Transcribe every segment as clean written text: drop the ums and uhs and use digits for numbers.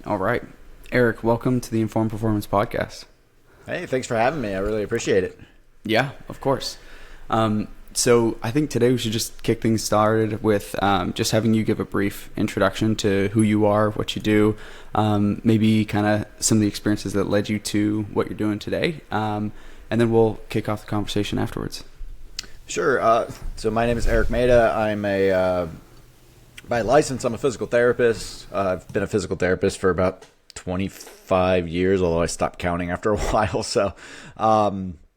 All right. Erik, welcome to the Informed Performance Podcast. Hey, thanks for having me. I really appreciate it. Yeah, of course. So I think today we should just kick things started with just having you give a brief introduction to who you are, what you do, maybe kind of some of the experiences that led you to what you're doing today, and then we'll kick off the conversation afterwards. Sure. So my name is Erik Meira. By license, I'm a physical therapist. I've been a physical therapist for about 25 years, although I stopped counting after a while. So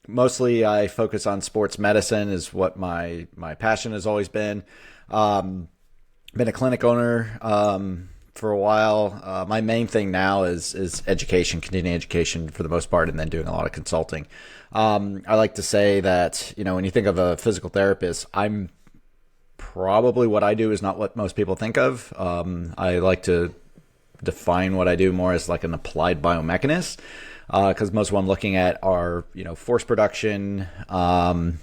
mostly I focus on sports medicine is what my passion has always been. Been a clinic owner for a while. My main thing now is education, continuing education for the most part, and then doing a lot of consulting. I like to say that, when you think of a physical therapist, I'm probably what I do is not what most people think of. I like to define what I do more as like an applied biomechanist, because most of what I'm looking at are, force production, more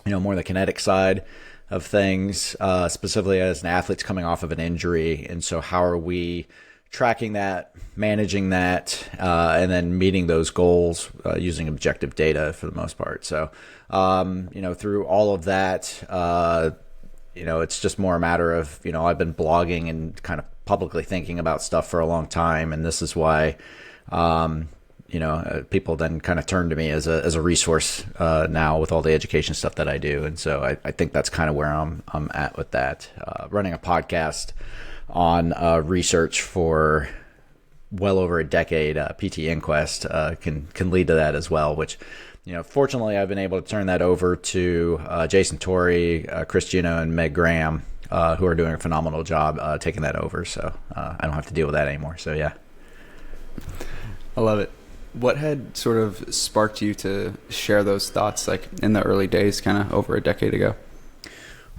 the kinetic side of things, specifically as an athlete's coming off of an injury. And so how are we tracking that, managing that, and then meeting those goals using objective data for the most part. So, through all of that, it's just more a matter of, I've been blogging and kind of publicly thinking about stuff for a long time. And this is why, people then kind of turn to me as a resource now with all the education stuff that I do. And so I think that's kind of where I'm at with that. Running a podcast on research for well over a decade, PT Inquest can lead to that as well, which, fortunately I've been able to turn that over to Jason Torrey, Chris Gino, and Meg Graham, who are doing a phenomenal job taking that over. So I don't have to deal with that anymore. So yeah. I love it. What had sort of sparked you to share those thoughts like in the early days, kind of over a decade ago?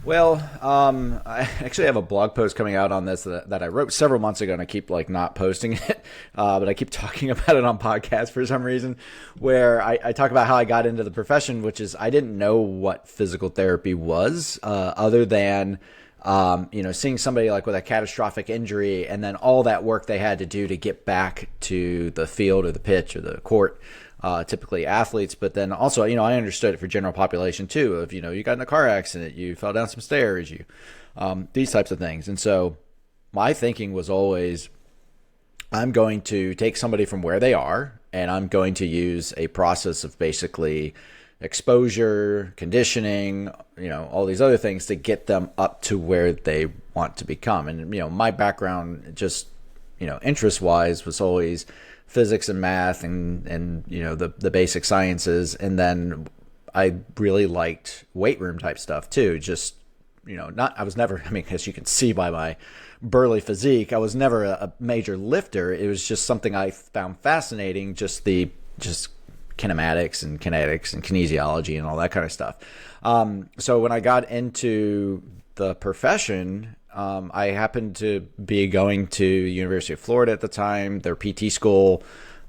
Well, I actually have a blog post coming out on this that I wrote several months ago, and I keep not posting it, but I keep talking about it on podcasts for some reason, where I talk about how I got into the profession, which is I didn't know what physical therapy was, other than seeing somebody like with a catastrophic injury, and then all that work they had to do to get back to the field or the pitch or the court. Typically athletes, but then also, I understood it for general population too, of, you got in a car accident, you fell down some stairs, these types of things. And so my thinking was always, I'm going to take somebody from where they are, and I'm going to use a process of basically exposure, conditioning, all these other things to get them up to where they want to become. And, my background just, interest wise was always physics and math and the basic sciences. And then I really liked weight room type stuff too. Just, I was never, as you can see by my burly physique, I was never a major lifter. It was just something I found fascinating, just kinematics and kinetics and kinesiology and all that kind of stuff. So when I got into the profession, I happened to be going to University of Florida at the time. Their PT school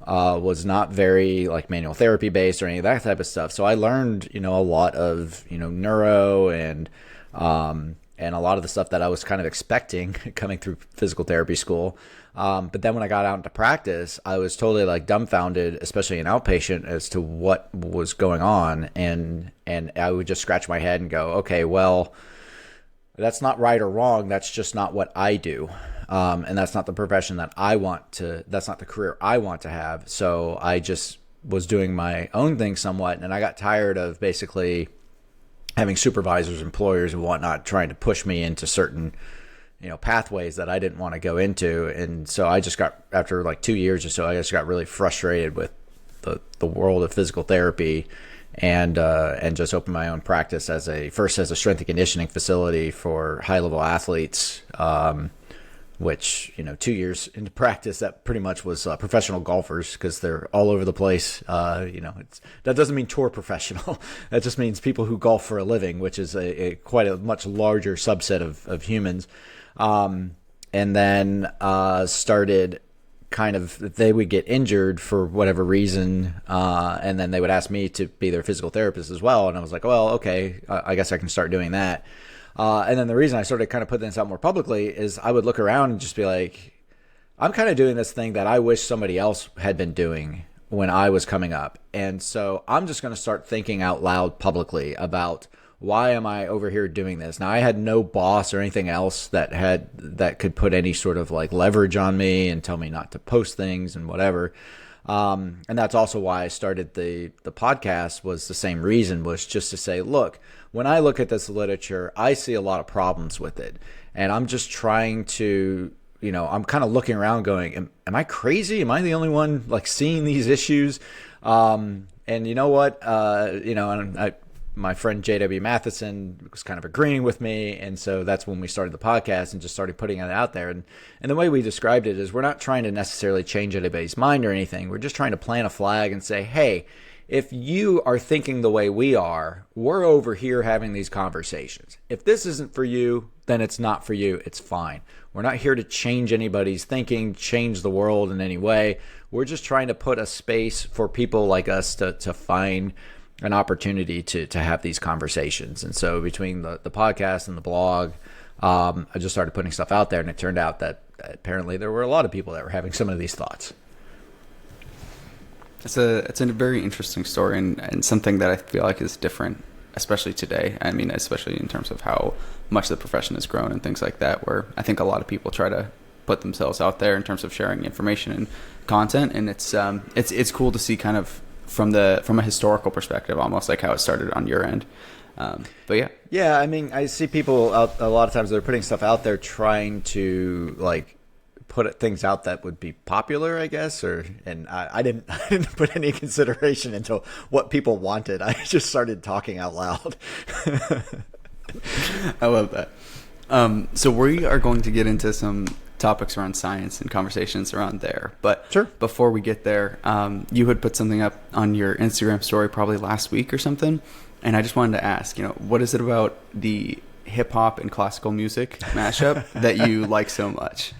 was not very manual therapy based or any of that type of stuff. So I learned, a lot of, neuro and a lot of the stuff that I was kind of expecting coming through physical therapy school. But then when I got out into practice, I was totally dumbfounded, especially an outpatient, as to what was going on. And I would just scratch my head and go, okay, well, that's not right or wrong. That's just not what I do. And that's not the profession that I want to, that's not the career I want to have. So I just was doing my own thing somewhat. And I got tired of basically having supervisors, employers and whatnot, trying to push me into certain, pathways that I didn't want to go into. And so I just got, after 2 years or so, I just got really frustrated with the world of physical therapy. And just opened my own practice first as a strength and conditioning facility for high level athletes, which, 2 years into practice, that pretty much was professional golfers, because they're all over the place. That doesn't mean tour professional. That just means people who golf for a living, which is quite a much larger subset of humans. And then started kind of, they would get injured for whatever reason, and then they would ask me to be their physical therapist as well. And I was like, well, okay, I guess I can start doing that. And then the reason I started kind of putting this out more publicly is I would look around and just be like, I'm kind of doing this thing that I wish somebody else had been doing when I was coming up. And so I'm just going to start thinking out loud publicly about, why am I over here doing this? Now, I had no boss or anything else that could put any sort of like leverage on me and tell me not to post things and whatever. And that's also why I started the podcast, was the same reason, was just to say, look, when I look at this literature, I see a lot of problems with it. And I'm just trying to, I'm kind of looking around going, am I crazy? Am I the only one like seeing these issues? And you know what? My friend J.W. Matheson was kind of agreeing with me. And so that's when we started the podcast and just started putting it out there. And the way we described it is, we're not trying to necessarily change anybody's mind or anything. We're just trying to plant a flag and say, hey, if you are thinking the way we are, we're over here having these conversations. If this isn't for you, then it's not for you. It's fine. We're not here to change anybody's thinking, change the world in any way. We're just trying to put a space for people like us to find an opportunity to have these conversations. And so between the podcast and the blog, I just started putting stuff out there, and it turned out that apparently there were a lot of people that were having some of these thoughts. It's a very interesting story, and something that I feel like is different, especially today. I mean, especially in terms of how much the profession has grown and things like that, where I think a lot of people try to put themselves out there in terms of sharing information and content. And it's cool to see kind of from a historical perspective, almost like how it started on your end. But yeah. I mean, I see people out a lot of times, they're putting stuff out there trying to like put things out that would be popular, I guess, and I didn't put any consideration into what people wanted. I just started talking out loud. I love that. So we are going to get into some topics around science and conversations around there. But sure. Before we get there, you had put something up on your Instagram story probably last week or something. And I just wanted to ask, what is it about the hip hop and classical music mashup that you like so much?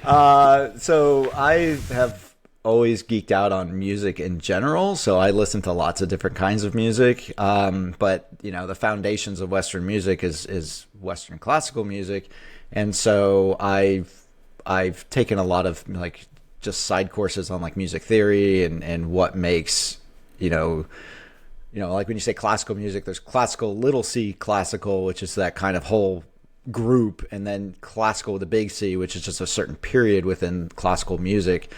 So I have always geeked out on music in general. So I listen to lots of different kinds of music. But the foundations of Western music is Western classical music. And so I've taken a lot of like just side courses on like music theory and what makes, like when you say classical music, there's classical, little c classical, which is that kind of whole group, and then classical with a big C, which is just a certain period within classical music,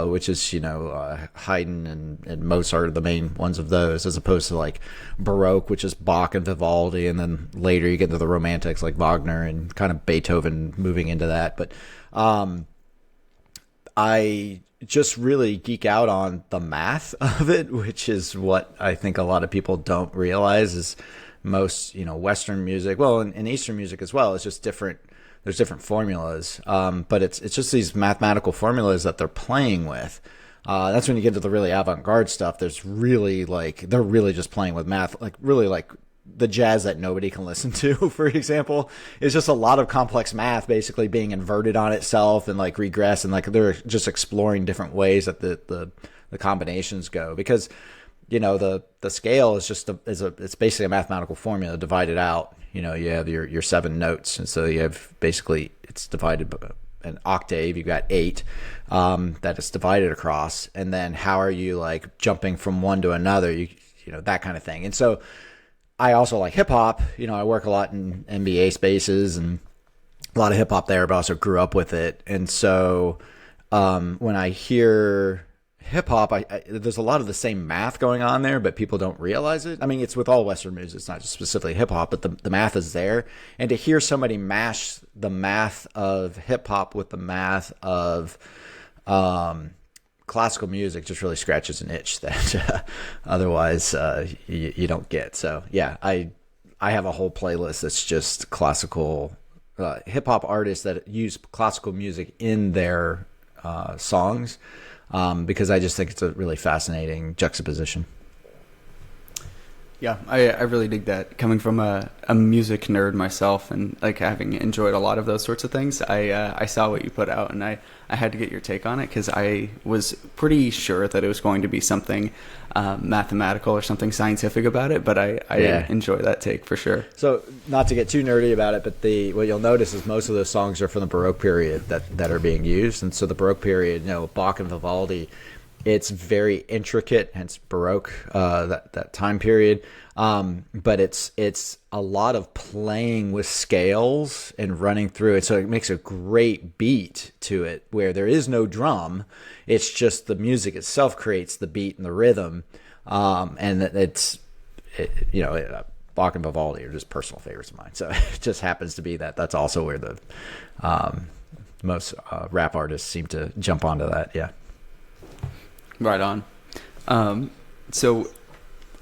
which is, Haydn and Mozart are the main ones of those, as opposed to like Baroque, which is Bach and Vivaldi, and then later you get into the Romantics like Wagner and kind of Beethoven moving into that. But I just really geek out on the math of it, which is what I think a lot of people don't realize is most, Western music, well, and Eastern music as well, it's just different. There's different formulas, but it's just these mathematical formulas that they're playing with. That's when you get to the really avant-garde stuff. There's really they're really just playing with math, like really like the jazz that nobody can listen to, for example, is just a lot of complex math basically being inverted on itself and like regress, and like they're just exploring different ways that the combinations go, because the scale is just it's basically a mathematical formula divided out. You have your 7 notes, and so you have basically it's divided by an octave. You've got 8 that it's divided across, and then how are you like jumping from one to another? That kind of thing. And so I also like hip hop. I work a lot in NBA spaces and a lot of hip hop there, but also grew up with it. And so when I hear hip hop, there's a lot of the same math going on there, but people don't realize it. I mean, it's with all Western music. It's not just specifically hip hop, but the math is there. And to hear somebody mash the math of hip hop with the math of classical music just really scratches an itch that otherwise you don't get. So yeah, I have a whole playlist that's just classical hip hop artists that use classical music in their songs, because I just think it's a really fascinating juxtaposition. Yeah, I really dig that. Coming from a music nerd myself, and like having enjoyed a lot of those sorts of things, I saw what you put out, and I had to get your take on it because I was pretty sure that it was going to be something mathematical or something scientific about it, but I enjoy that take for sure. So not to get too nerdy about it, but what you'll notice is most of those songs are from the Baroque period that are being used, and so the Baroque period, Bach and Vivaldi, it's very intricate, hence Baroque, that time period. But it's a lot of playing with scales and running through it. So it makes a great beat to it where there is no drum. It's just the music itself creates the beat and the rhythm. And Bach and Vivaldi are just personal favorites of mine. So it just happens to be that's also where the most rap artists seem to jump onto that. Yeah. Right on. So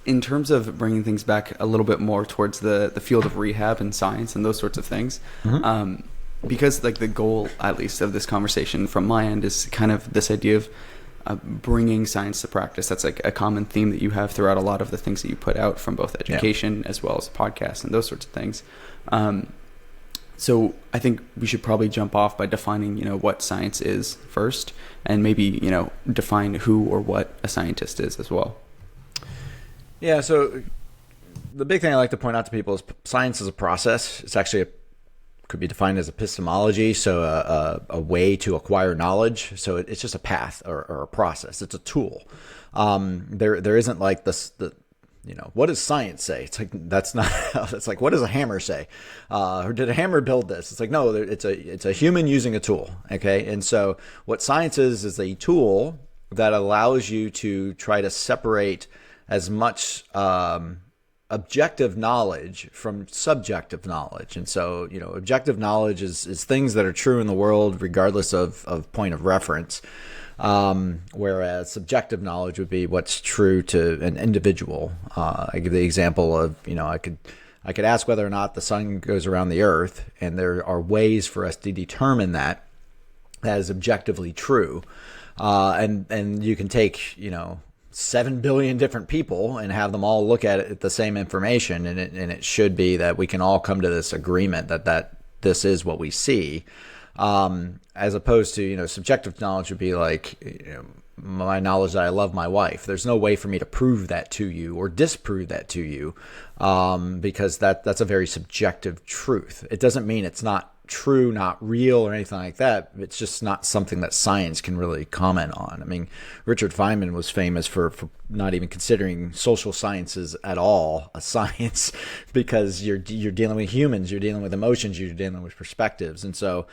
in terms of bringing things back a little bit more towards the field of rehab and science and those sorts of things, because like the goal, at least of this conversation from my end, is kind of this idea of bringing science to practice. That's like a common theme that you have throughout a lot of the things that you put out from both education as well as podcasts and those sorts of things. So I think we should probably jump off by defining, what science is first, and maybe, define who or what a scientist is as well. Yeah, so the big thing I like to point out to people is science is a process. It's actually could be defined as epistemology, so a way to acquire knowledge. So it's just a path or a process. It's a tool. There isn't like this. What does science say? It's like, that's not, it's like, what does a hammer say? Or did a hammer build this? It's like, no, it's a human using a tool. Okay. And so what science is a tool that allows you to try to separate as much, objective knowledge from subjective knowledge. And so, objective knowledge is things that are true in the world, regardless of point of reference. Whereas subjective knowledge would be what's true to an individual. I give the example of, I could ask whether or not the sun goes around the earth, and there are ways for us to determine that is objectively true. And you can take, 7 billion different people and have them all look at it, the same information. And it should be that we can all come to this agreement that this is what we see. As opposed to, subjective knowledge would be like, my knowledge that I love my wife. There's no way for me to prove that to you or disprove that to you, because that's a very subjective truth. It doesn't mean it's not true, not real, or anything like that. It's just not something that science can really comment on. I mean, Richard Feynman was famous for not even considering social sciences at all a science, because you're dealing with humans, you're dealing with emotions, you're dealing with perspectives. And so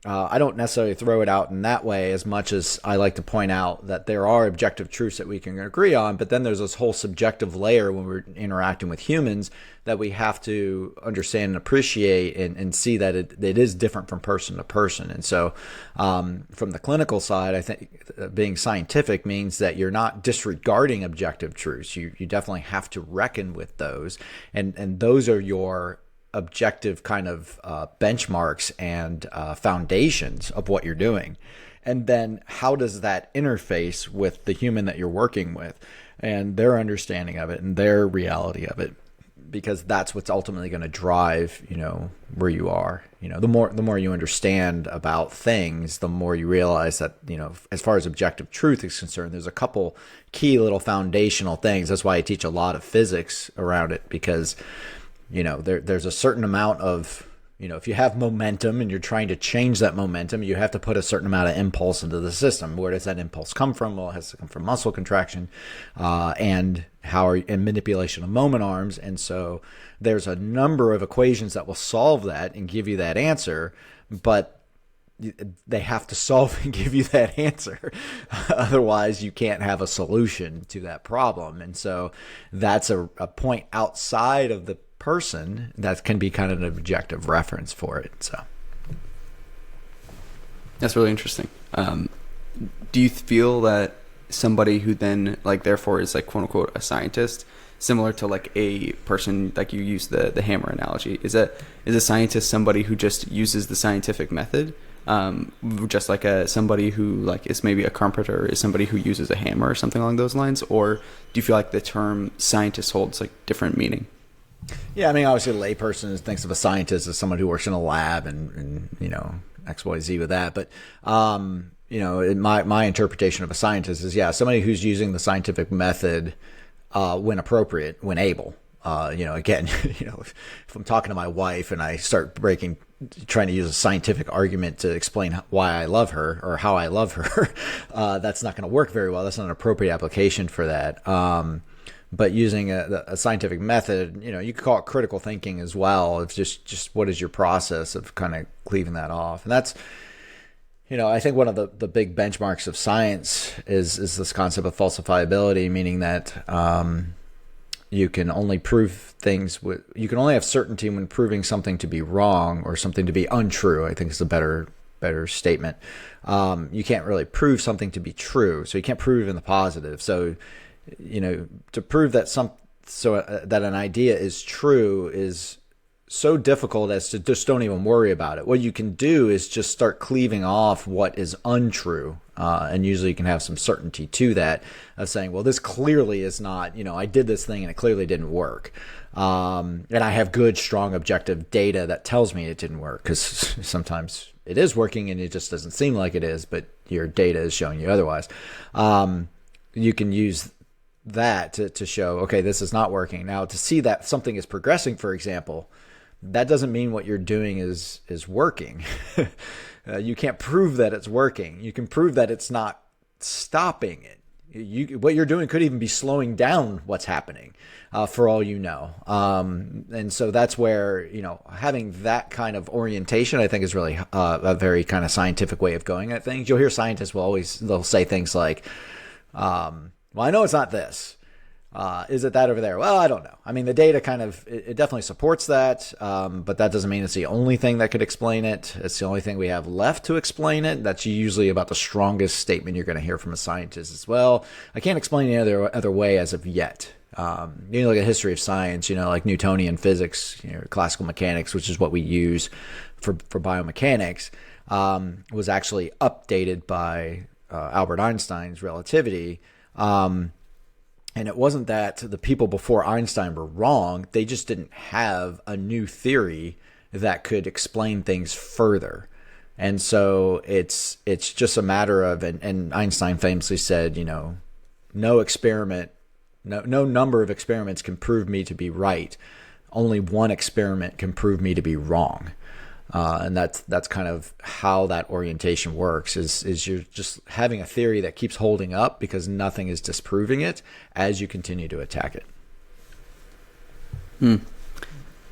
I don't necessarily throw it out in that way as much as I like to point out that there are objective truths that we can agree on, but then there's this whole subjective layer when we're interacting with humans that we have to understand and appreciate and see that it is different from person to person. And so from the clinical side, I think being scientific means that you're not disregarding objective truths. You definitely have to reckon with those. And those are your objective kind of benchmarks and foundations of what you're doing. And then how does that interface with the human that you're working with and their understanding of it and their reality of it? Because that's what's ultimately going to drive, where you are. The more you understand about things, the more you realize that, as far as objective truth is concerned, there's a couple key little foundational things. That's why I teach a lot of physics around it, because there's a certain amount of, if you have momentum and you're trying to change that momentum, you have to put a certain amount of impulse into the system. Where does that impulse come from? Well, it has to come from muscle contraction and manipulation of moment arms. And so there's a number of equations that will solve that and give you that answer, but they have to solve and give you that answer. Otherwise, you can't have a solution to that problem. And so that's a point outside of the person that can be kind of an objective reference for it. So that's really interesting. Do you feel that somebody who then therefore is quote unquote a scientist, similar to a person, you use the hammer analogy, is a scientist somebody who just uses the scientific method, just like somebody who like is maybe a carpenter is somebody who uses a hammer or something along those lines? Or do you feel like the term scientist holds like different meaning? Yeah, I mean, obviously a layperson thinks of a scientist as someone who works in a lab and X, Y, Z with that. But, my interpretation of a scientist is, somebody who's using the scientific method when appropriate, when able. Again, if I'm talking to my wife and I start trying to use a scientific argument to explain why I love her or how I love her, that's not going to work very well. That's not an appropriate application for that. But using a scientific method, you could call it critical thinking as well. It's just what is your process of kind of cleaving that off. And that's, I think one of the big benchmarks of science is this concept of falsifiability, meaning that you can only prove things you can only have certainty when proving something to be wrong or something to be untrue, I think is a better statement. You can't really prove something to be true, so you can't prove in the positive. So to prove that that an idea is true is so difficult as to just don't even worry about it. What you can do is just start cleaving off what is untrue. And usually you can have some certainty to that of saying, well, this clearly is not, I did this thing and it clearly didn't work. And I have good, strong, objective data that tells me it didn't work, because sometimes it is working and it just doesn't seem like it is, but your data is showing you otherwise. You can use that to show, okay, this is not working. Now, to see that something is progressing, for example, that doesn't mean what you're doing is working. You can't prove that it's working. You can prove that it's not stopping it. What you're doing could even be slowing down what's happening, for all you know. And so that's where, having that kind of orientation, I think, is really a very kind of scientific way of going at things. You'll hear scientists they'll say things like, well, I know it's not this. Is it that over there? Well, I don't know. I mean, the data it definitely supports that, but that doesn't mean it's the only thing that could explain it. It's the only thing we have left to explain it. That's usually about the strongest statement you're going to hear from a scientist as well. I can't explain any other way as of yet. Look at history of science, like Newtonian physics, classical mechanics, which is what we use for biomechanics, was actually updated by Albert Einstein's relativity. And it wasn't that the people before Einstein were wrong. They just didn't have a new theory that could explain things further. And so it's just a matter of, and Einstein famously said, no number of experiments can prove me to be right. Only one experiment can prove me to be wrong. And that's kind of how that orientation works, is you're just having a theory that keeps holding up because nothing is disproving it as you continue to attack it.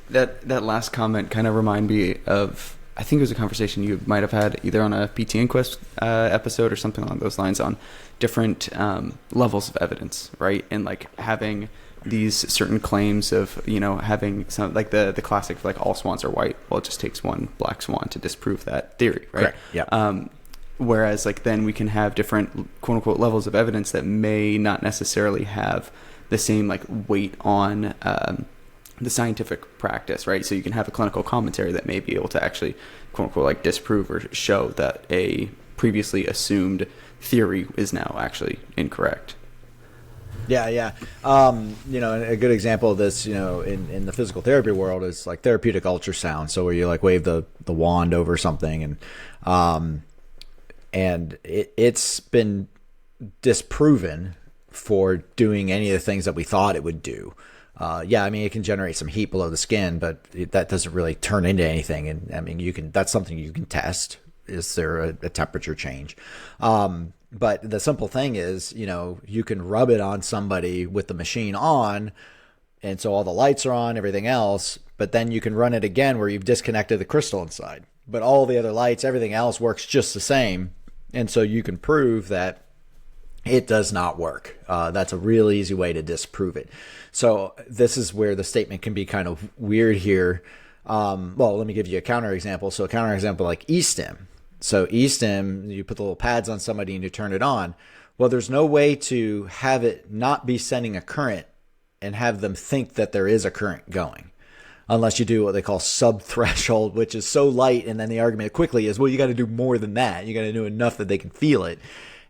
That last comment kind of remind me of, I think it was a conversation you might have had either on a PT Inquest episode or something along those lines, on different levels of evidence, right? And like having these certain claims of, having some, like the classic, like all swans are white. Well, it just takes one black swan to disprove that theory, right? Correct. Yeah. Whereas like then we can have different quote unquote levels of evidence that may not necessarily have the same like weight on the scientific practice, right? So you can have a clinical commentary that may be able to actually quote unquote like disprove or show that a previously assumed theory is now actually incorrect. Yeah. A good example of this, in the physical therapy world is like therapeutic ultrasound. So where you like wave the wand over something, and it's been disproven for doing any of the things that we thought it would do. It can generate some heat below the skin, but that doesn't really turn into anything. And I mean, that's something you can test. Is there a temperature change? But the simple thing is, you can rub it on somebody with the machine on, and so all the lights are on, everything else, but then you can run it again where you've disconnected the crystal inside. But all the other lights, everything else works just the same. And so you can prove that it does not work. That's a real easy way to disprove it. So this is where the statement can be kind of weird here. Let me give you a counterexample. So a counterexample like e-stim. So e-stim, you put the little pads on somebody and you turn it on. Well, there's no way to have it not be sending a current and have them think that there is a current going. unless you do what they call sub-threshold, which is so light. And then the argument quickly is, well, you got to do more than that. You got to do enough that they can feel it.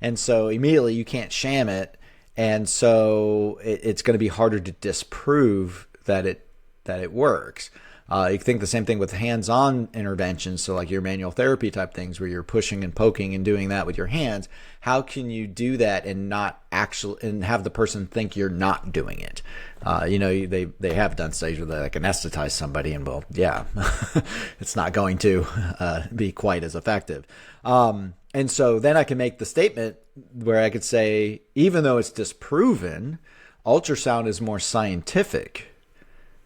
And so immediately you can't sham it. And so it's going to be harder to disprove that it works. You think the same thing with hands-on interventions, so like your manual therapy type things where you're pushing and poking and doing that with your hands. How can you do that and not actually and have the person think you're not doing it? They have done studies where they like anesthetize somebody, and well, yeah, it's not going to be quite as effective. And so then I can make the statement where I could say, even though it's disproven, ultrasound is more scientific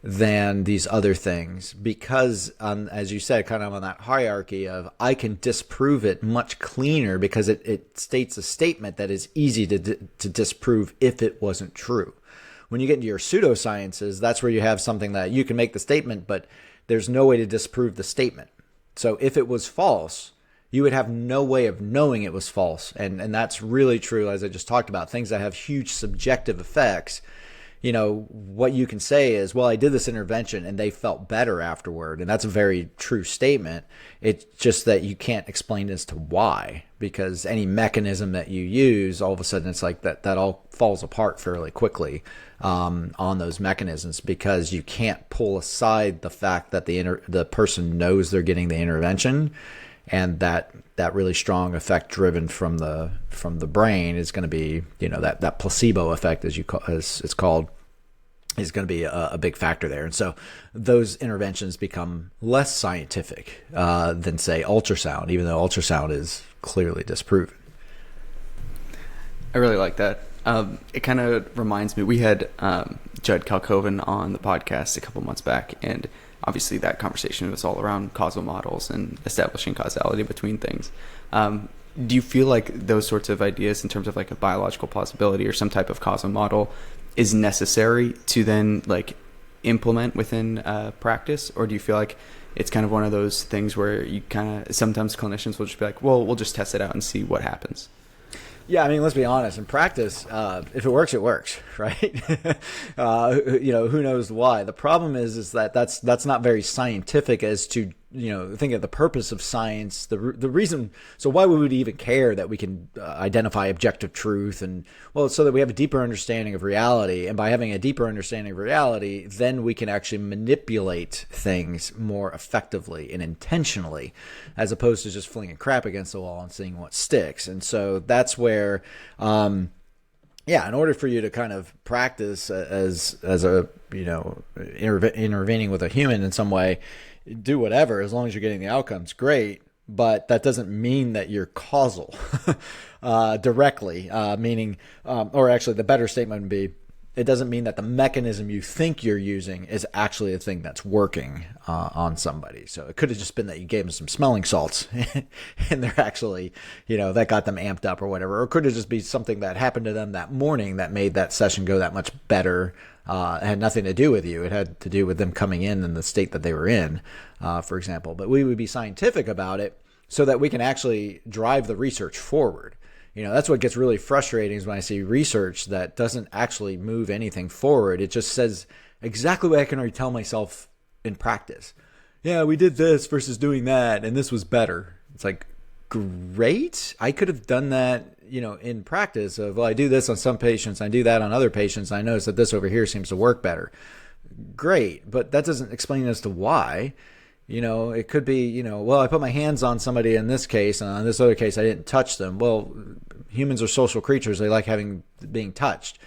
than these other things because, as you said, kind of on that hierarchy of I can disprove it much cleaner because it states a statement that is easy to disprove if it wasn't true. When you get into your pseudosciences, that's where you have something that you can make the statement, but there's no way to disprove the statement. So if it was false, you would have no way of knowing it was false. And that's really true, as I just talked about, things that have huge subjective effects. What you can say is, well, I did this intervention and they felt better afterward. And that's a very true statement. It's just that you can't explain as to why, because any mechanism that you use, all of a sudden it's like that all falls apart fairly quickly on those mechanisms, because you can't pull aside the fact that the person knows they're getting the intervention, and that really strong effect driven from the brain is going to be, that placebo effect, as it's called, is going to be a big factor there. And so those interventions become less scientific than, say, ultrasound, even though ultrasound is clearly disproven. I really like that. It kind of reminds me, we had Judd Kalkoven on the podcast a couple months back, and obviously that conversation was all around causal models and establishing causality between things. Do you feel like those sorts of ideas in terms of like a biological plausibility or some type of causal model is necessary to then like implement within practice? Or do you feel like it's kind of one of those things where you kind of, sometimes clinicians will just be like, well, we'll just test it out and see what happens? Yeah, I mean, let's be honest. In practice, if it works, it works, right? Who knows why? The problem is that that's not very scientific as to, think of the purpose of science, the reason. So why would we even care that we can identify objective truth? And well, so that we have a deeper understanding of reality. And by having a deeper understanding of reality, then we can actually manipulate things more effectively and intentionally, as opposed to just flinging crap against the wall and seeing what sticks. And so that's where, in order for you to kind of practice as a, intervening with a human in some way, do whatever, as long as you're getting the outcomes, great. But that doesn't mean that you're causal directly, meaning, or actually the better statement would be, it doesn't mean that the mechanism you think you're using is actually a thing that's working on somebody. So it could have just been that you gave them some smelling salts and they're actually, that got them amped up or whatever. Or it could have just been something that happened to them that morning that made that session go that much better. It had nothing to do with you. It had to do with them coming in the state that they were in, for example. But we would be scientific about it so that we can actually drive the research forward. That's what gets really frustrating is when I see research that doesn't actually move anything forward. It just says exactly what I can already tell myself in practice. Yeah, we did this versus doing that, and this was better. It's like, great. I could have done that, in practice of, well, I do this on some patients, I do that on other patients. I notice that this over here seems to work better. Great, but that doesn't explain as to why. It could be, well, I put my hands on somebody in this case, and on this other case, I didn't touch them. Well, humans are social creatures. They like being touched.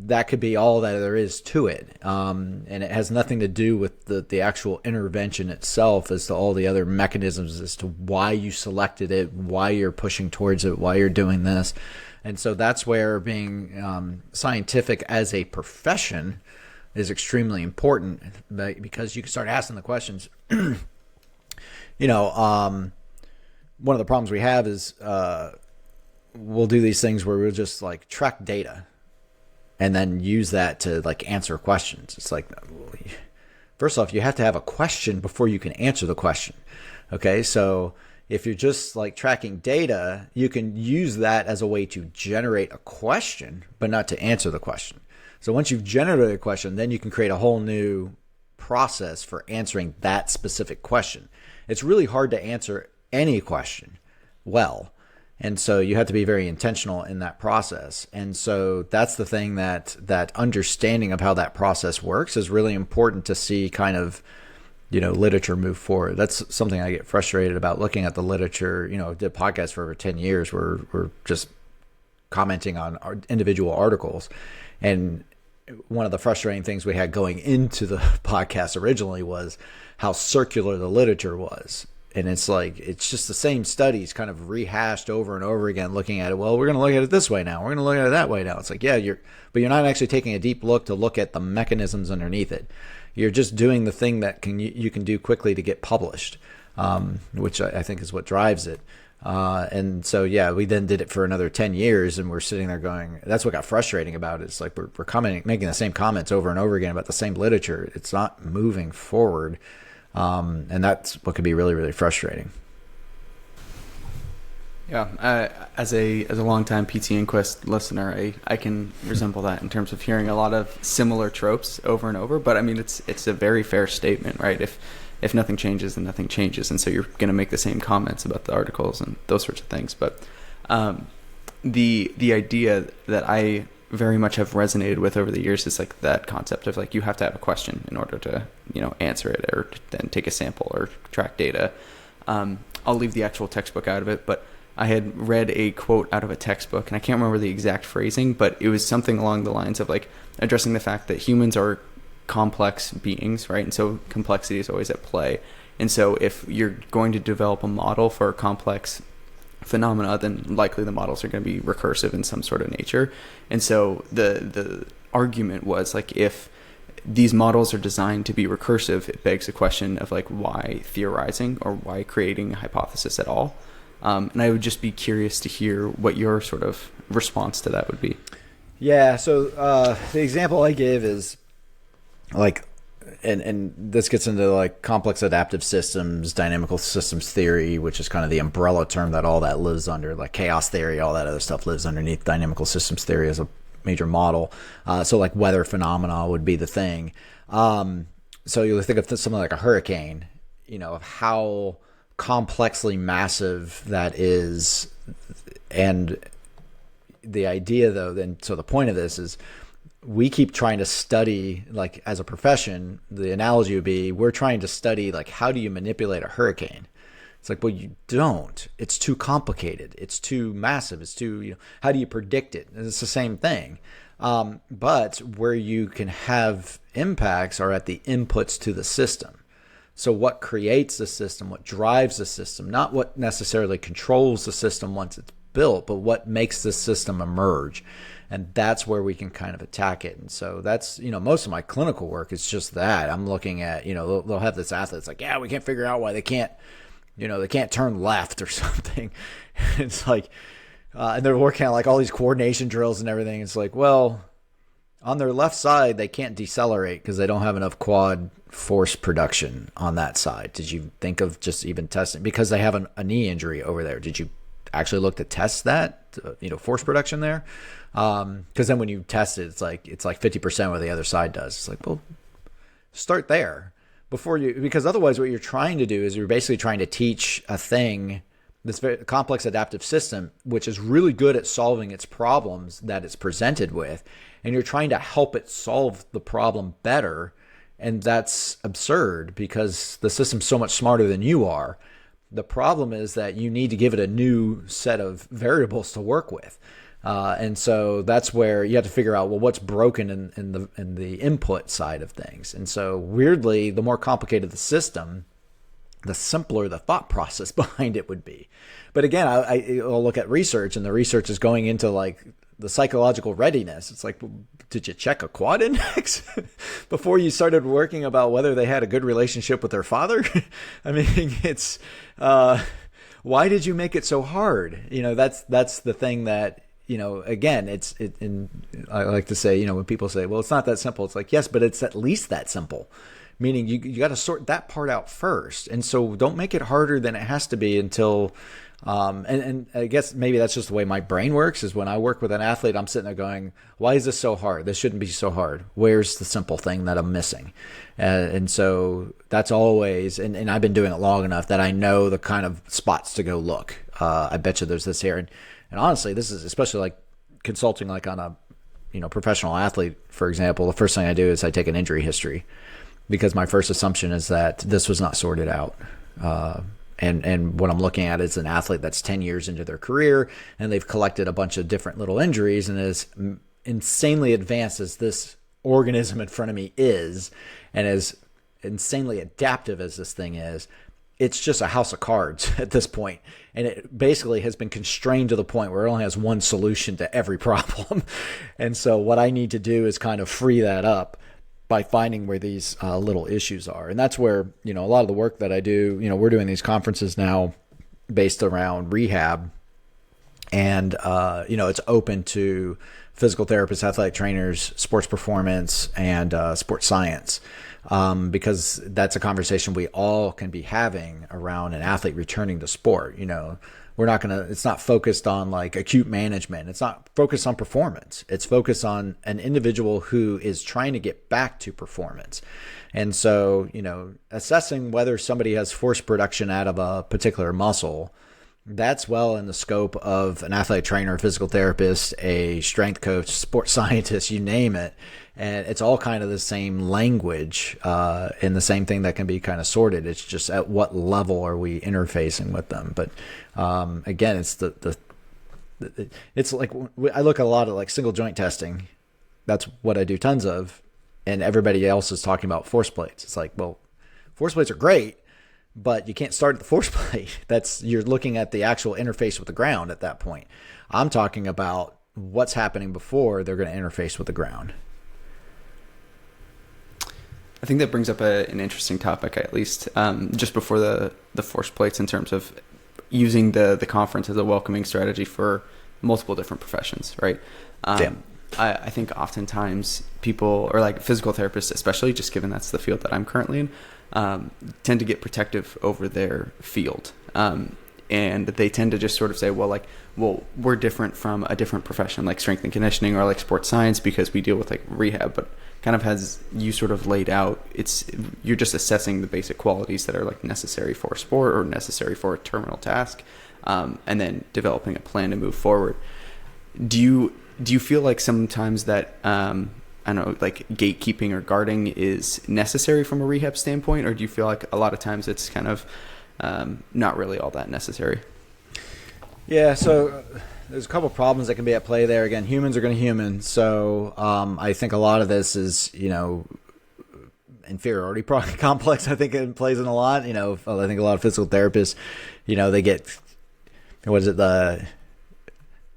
That could be all that there is to it. And it has nothing to do with the actual intervention itself as to all the other mechanisms as to why you selected it, why you're pushing towards it, why you're doing this. And so that's where being scientific as a profession is extremely important, because you can start asking the questions. One of the problems we have is we'll do these things where we'll just like track data and then use that to like answer questions. It's like, first off, you have to have a question before you can answer the question. Okay, so if you're just like tracking data, you can use that as a way to generate a question, but not to answer the question. So once you've generated a question, then you can create a whole new process for answering that specific question. It's really hard to answer any question well. And so you have to be very intentional in that process. And so that's the thing, that understanding of how that process works is really important to see kind of, literature move forward. That's something I get frustrated about looking at the literature. Did podcasts for over 10 years where we're just commenting on our individual articles. And one of the frustrating things we had going into the podcast originally was how circular the literature was. And it's just the same studies kind of rehashed over and over again, looking at it. Well, we're going to look at it this way now. We're going to look at it that way now. It's like, yeah, but you're not actually taking a deep look to look at the mechanisms underneath it. You're just doing the thing that you can do quickly to get published, which I think is what drives it. And so, yeah, we then did it for another 10 years, and we're sitting there going, that's what got frustrating about it. It's like we're making the same comments over and over again about the same literature. It's not moving forward. And that's what could be really, really frustrating. Yeah, as a longtime PT Inquest listener, I can resemble that in terms of hearing a lot of similar tropes over and over. But I mean, it's a very fair statement, right? If nothing changes, then nothing changes, and so you're going to make the same comments about the articles and those sorts of things. But the idea that I very much have resonated with over the years is like that concept of like you have to have a question in order to answer it, or then take a sample or track data. I'll leave the actual textbook out of it, but I had read a quote out of a textbook, and I can't remember the exact phrasing, but it was something along the lines of like addressing the fact that humans are complex beings, right? And so complexity is always at play. And so if you're going to develop a model for a complex phenomena, then likely the models are going to be recursive in some sort of nature. And so the argument was like, if these models are designed to be recursive, it begs the question of like, why theorizing or why creating a hypothesis at all? And I would just be curious to hear what your sort of response to that would be. Yeah. So the example I gave is like, and this gets into like complex adaptive systems, dynamical systems theory, which is kind of the umbrella term that all that lives under, like chaos theory, all that other stuff lives underneath dynamical systems theory as a major model. So like weather phenomena would be the thing. So you think of something like a hurricane, of how complexly massive that is. And the idea though, so the point of this is, we keep trying to study, like as a profession, the analogy would be we're trying to study like, how do you manipulate a hurricane? It's like, well, you don't. It's too complicated. It's too massive. It's too, how do you predict it? And it's the same thing. But where you can have impacts are at the inputs to the system. So what creates the system, what drives the system, not what necessarily controls the system once it's built, but what makes the system emerge. And that's where we can kind of attack it. And so that's, most of my clinical work is just that. I'm looking at, they'll have this athlete. It's like, yeah, we can't figure out why they can't turn left or something. It's like, and they're working on like all these coordination drills and everything. It's like, well, on their left side, they can't decelerate because they don't have enough quad force production on that side. Did you think of just even testing? Because they have a knee injury over there. Did you actually look to test that, force production there? Because then when you test it, it's like 50% what the other side does. It's like, well, start there because otherwise what you're trying to do is you're basically trying to teach a thing, this very complex adaptive system, which is really good at solving its problems that it's presented with, and you're trying to help it solve the problem better. And that's absurd because the system's so much smarter than you are. The problem is that you need to give it a new set of variables to work with. And so that's where you have to figure out, well, what's broken in the input side of things. And so weirdly, the more complicated the system, the simpler the thought process behind it would be. But again, I'll look at research, and the research is going into like the psychological readiness. It's like, did you check a quad index before you started working about whether they had a good relationship with their father? I mean, it's, why did you make it so hard? That's the thing that, again, I like to say, when people say, well, it's not that simple. It's like, yes, but it's at least that simple. Meaning you got to sort that part out first. And so don't make it harder than it has to be until And I guess maybe that's just the way my brain works, is when I work with an athlete, I'm sitting there going, why is this so hard? This shouldn't be so hard. Where's the simple thing that I'm missing? And so that's always, and I've been doing it long enough that I know the kind of spots to go look. I bet you there's this here. And honestly, this is especially like consulting, like on a, professional athlete, for example. The first thing I do is I take an injury history, because my first assumption is that this was not sorted out. And what I'm looking at is an athlete that's 10 years into their career, and they've collected a bunch of different little injuries, and as insanely advanced as this organism in front of me is, and as insanely adaptive as this thing is, it's just a house of cards at this point. And it basically has been constrained to the point where it only has one solution to every problem. And so what I need to do is kind of free that up by finding where these little issues are. And that's where, a lot of the work that I do, we're doing these conferences now based around rehab. And, it's open to physical therapists, athletic trainers, sports performance, and sports science. Because that's a conversation we all can be having around an athlete returning to sport. It's not focused on like acute management. It's not focused on performance. It's focused on an individual who is trying to get back to performance. And so, assessing whether somebody has force production out of a particular muscle, that's well in the scope of an athletic trainer, a physical therapist, a strength coach, sports scientist, you name it. And it's all kind of the same language and the same thing that can be kind of sorted. It's just at what level are we interfacing with them. But again, it's it's like, I look at a lot of like single joint testing. That's what I do tons of. And everybody else is talking about force plates. It's like, well, force plates are great, but you can't start at the force plate. You're looking at the actual interface with the ground at that point. I'm talking about what's happening before they're going to interface with the ground. I think that brings up an interesting topic, at least just before the force plates, in terms of using the conference as a welcoming strategy for multiple different professions, right? I think oftentimes people, or like physical therapists especially, just given that's the field that I'm currently in, tend to get protective over their field. And they tend to just sort of say, well, we're different from a different profession like strength and conditioning or like sports science because we deal with like rehab. But kind of as you sort of laid out, you're just assessing the basic qualities that are like necessary for a sport or necessary for a terminal task, and then developing a plan to move forward. Do you feel like sometimes that I don't know, like gatekeeping or guarding is necessary from a rehab standpoint, or do you feel like a lot of times it's kind of not really all that necessary? Yeah, so there's a couple problems that can be at play there. Again, humans are going to human. So I think a lot of this is, inferiority complex. I think it plays in a lot. I think a lot of physical therapists, they get,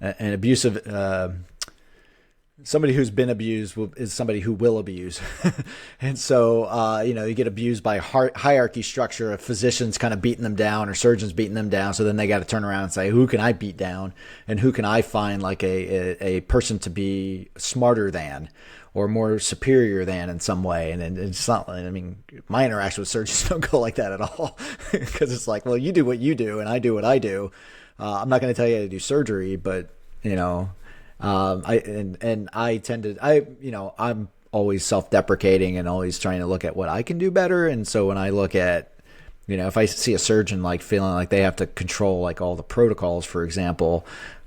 an abusive, somebody who's been abused is somebody who will abuse. And so, you get abused by hierarchy structure of physicians kind of beating them down or surgeons beating them down. So then they got to turn around and say, who can I beat down? And who can I find like a person to be smarter than or more superior than in some way? And it's not, my interaction with surgeons don't go like that at all. Because it's like, well, you do what you do and I do what I do. I'm not going to tell you how to do surgery, but, I'm always self-deprecating and always trying to look at what I can do better. And so when I look at, if I see a surgeon like feeling like they have to control like all the protocols, for example,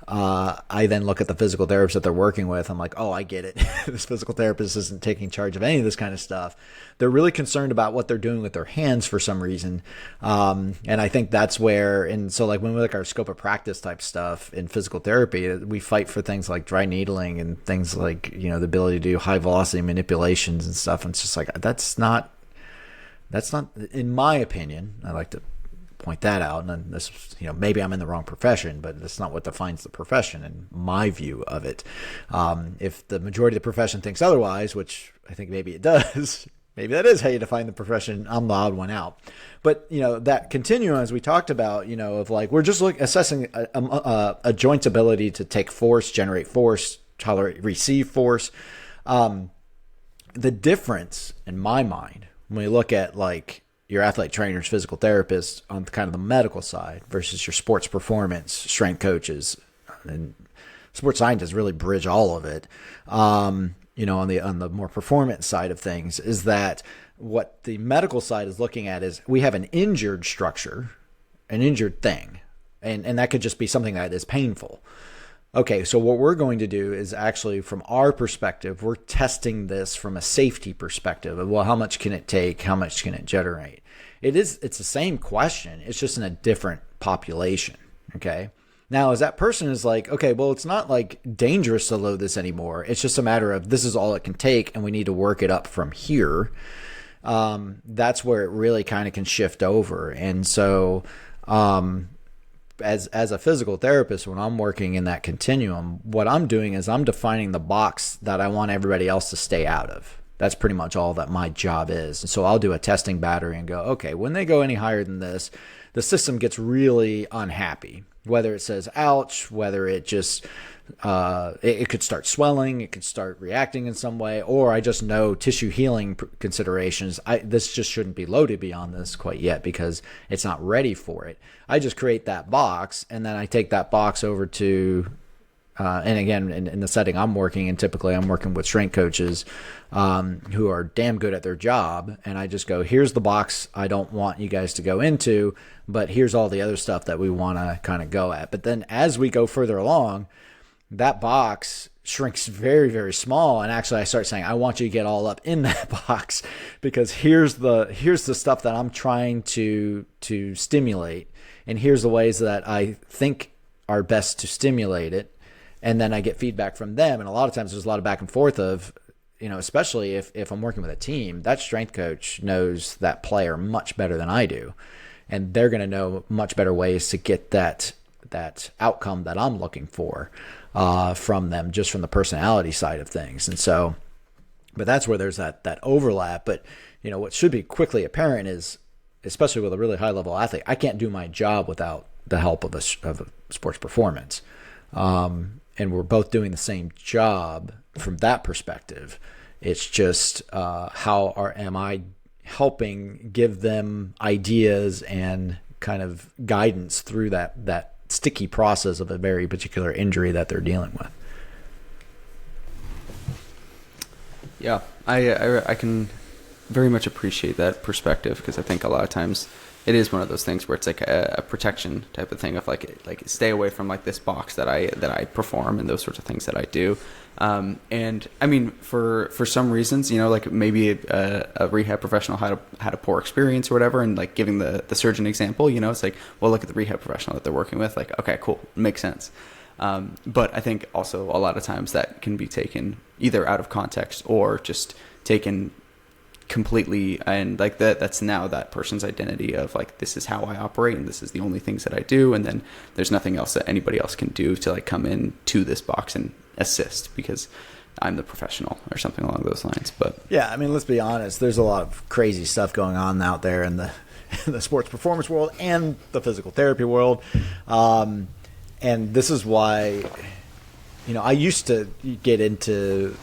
I then look at the physical therapist that they're working with. I'm like, oh, I get it. This physical therapist isn't taking charge of any of this kind of stuff. They're really concerned about what they're doing with their hands for some reason. And I think that's where, and so like when we look at our scope of practice type stuff in physical therapy, we fight for things like dry needling and things like, the ability to do high velocity manipulations and stuff. And it's just like, that's not, in my opinion, I like to point that out. And this, maybe I'm in the wrong profession, but that's not what defines the profession in my view of it. If the majority of the profession thinks otherwise, which I think maybe it does, maybe that is how you define the profession. I'm the odd one out. But, that continuum, as we talked about, of like, we're just assessing a joint's ability to take force, generate force, tolerate, receive force. The difference in my mind, when we look at like your athletic trainers, physical therapists on kind of the medical side versus your sports performance, strength coaches, and sports scientists really bridge all of it. On the more performance side of things, is that what the medical side is looking at is we have an injured structure, an injured thing, and that could just be something that is painful. Okay, so what we're going to do is actually, from our perspective, we're testing this from a safety perspective of, well, how much can it take? How much can it generate? It's the same question. It's just in a different population. Okay. Now, as that person is like, okay, well, it's not like dangerous to load this anymore. It's just a matter of this is all it can take, and we need to work it up from here. That's where it really kind of can shift over. And so, as a physical therapist, when I'm working in that continuum, what I'm doing is I'm defining the box that I want everybody else to stay out of. That's pretty much all that my job is. And so I'll do a testing battery and go, okay, when they go any higher than this, the system gets really unhappy. Whether it says ouch, whether it just it could start swelling, it could start reacting in some way, or I just know tissue healing considerations. This just shouldn't be loaded beyond this quite yet because it's not ready for it. I just create that box, and then I take that box over to, and again, in the setting I'm working in, typically I'm working with strength coaches who are damn good at their job, and I just go, here's the box I don't want you guys to go into, but here's all the other stuff that we want to kind of go at. But then as we go further along, that box shrinks very, very small. And actually I start saying, I want you to get all up in that box because here's the stuff that I'm trying to stimulate. And here's the ways that I think are best to stimulate it. And then I get feedback from them. And a lot of times there's a lot of back and forth of, especially if I'm working with a team, that strength coach knows that player much better than I do. And they're going to know much better ways to get that outcome that I'm looking for from them, just from the personality side of things. And so, but that's where there's that overlap. But, what should be quickly apparent is, especially with a really high level athlete, I can't do my job without the help of a sports performance. And we're both doing the same job from that perspective. It's just am I helping give them ideas and kind of guidance through that sticky process of a very particular injury that they're dealing with. Yeah, I can very much appreciate that perspective because I think a lot of times it is one of those things where it's like a protection type of thing of like stay away from like this box that I perform and those sorts of things that I do. And I mean, for some reasons, like maybe a rehab professional had a poor experience or whatever, and like giving the surgeon example, it's like, well, look at the rehab professional that they're working with. Like, okay, cool, makes sense. But I think also a lot of times that can be taken either out of context or just taken completely, and like that's now that person's identity of like, this is how I operate and this is the only things that I do, and then there's nothing else that anybody else can do to like come in to this box and assist because I'm the professional or something along those lines. But yeah, I mean, let's be honest, there's a lot of crazy stuff going on out there in the sports performance world and the physical therapy world, and this is why I used to get into,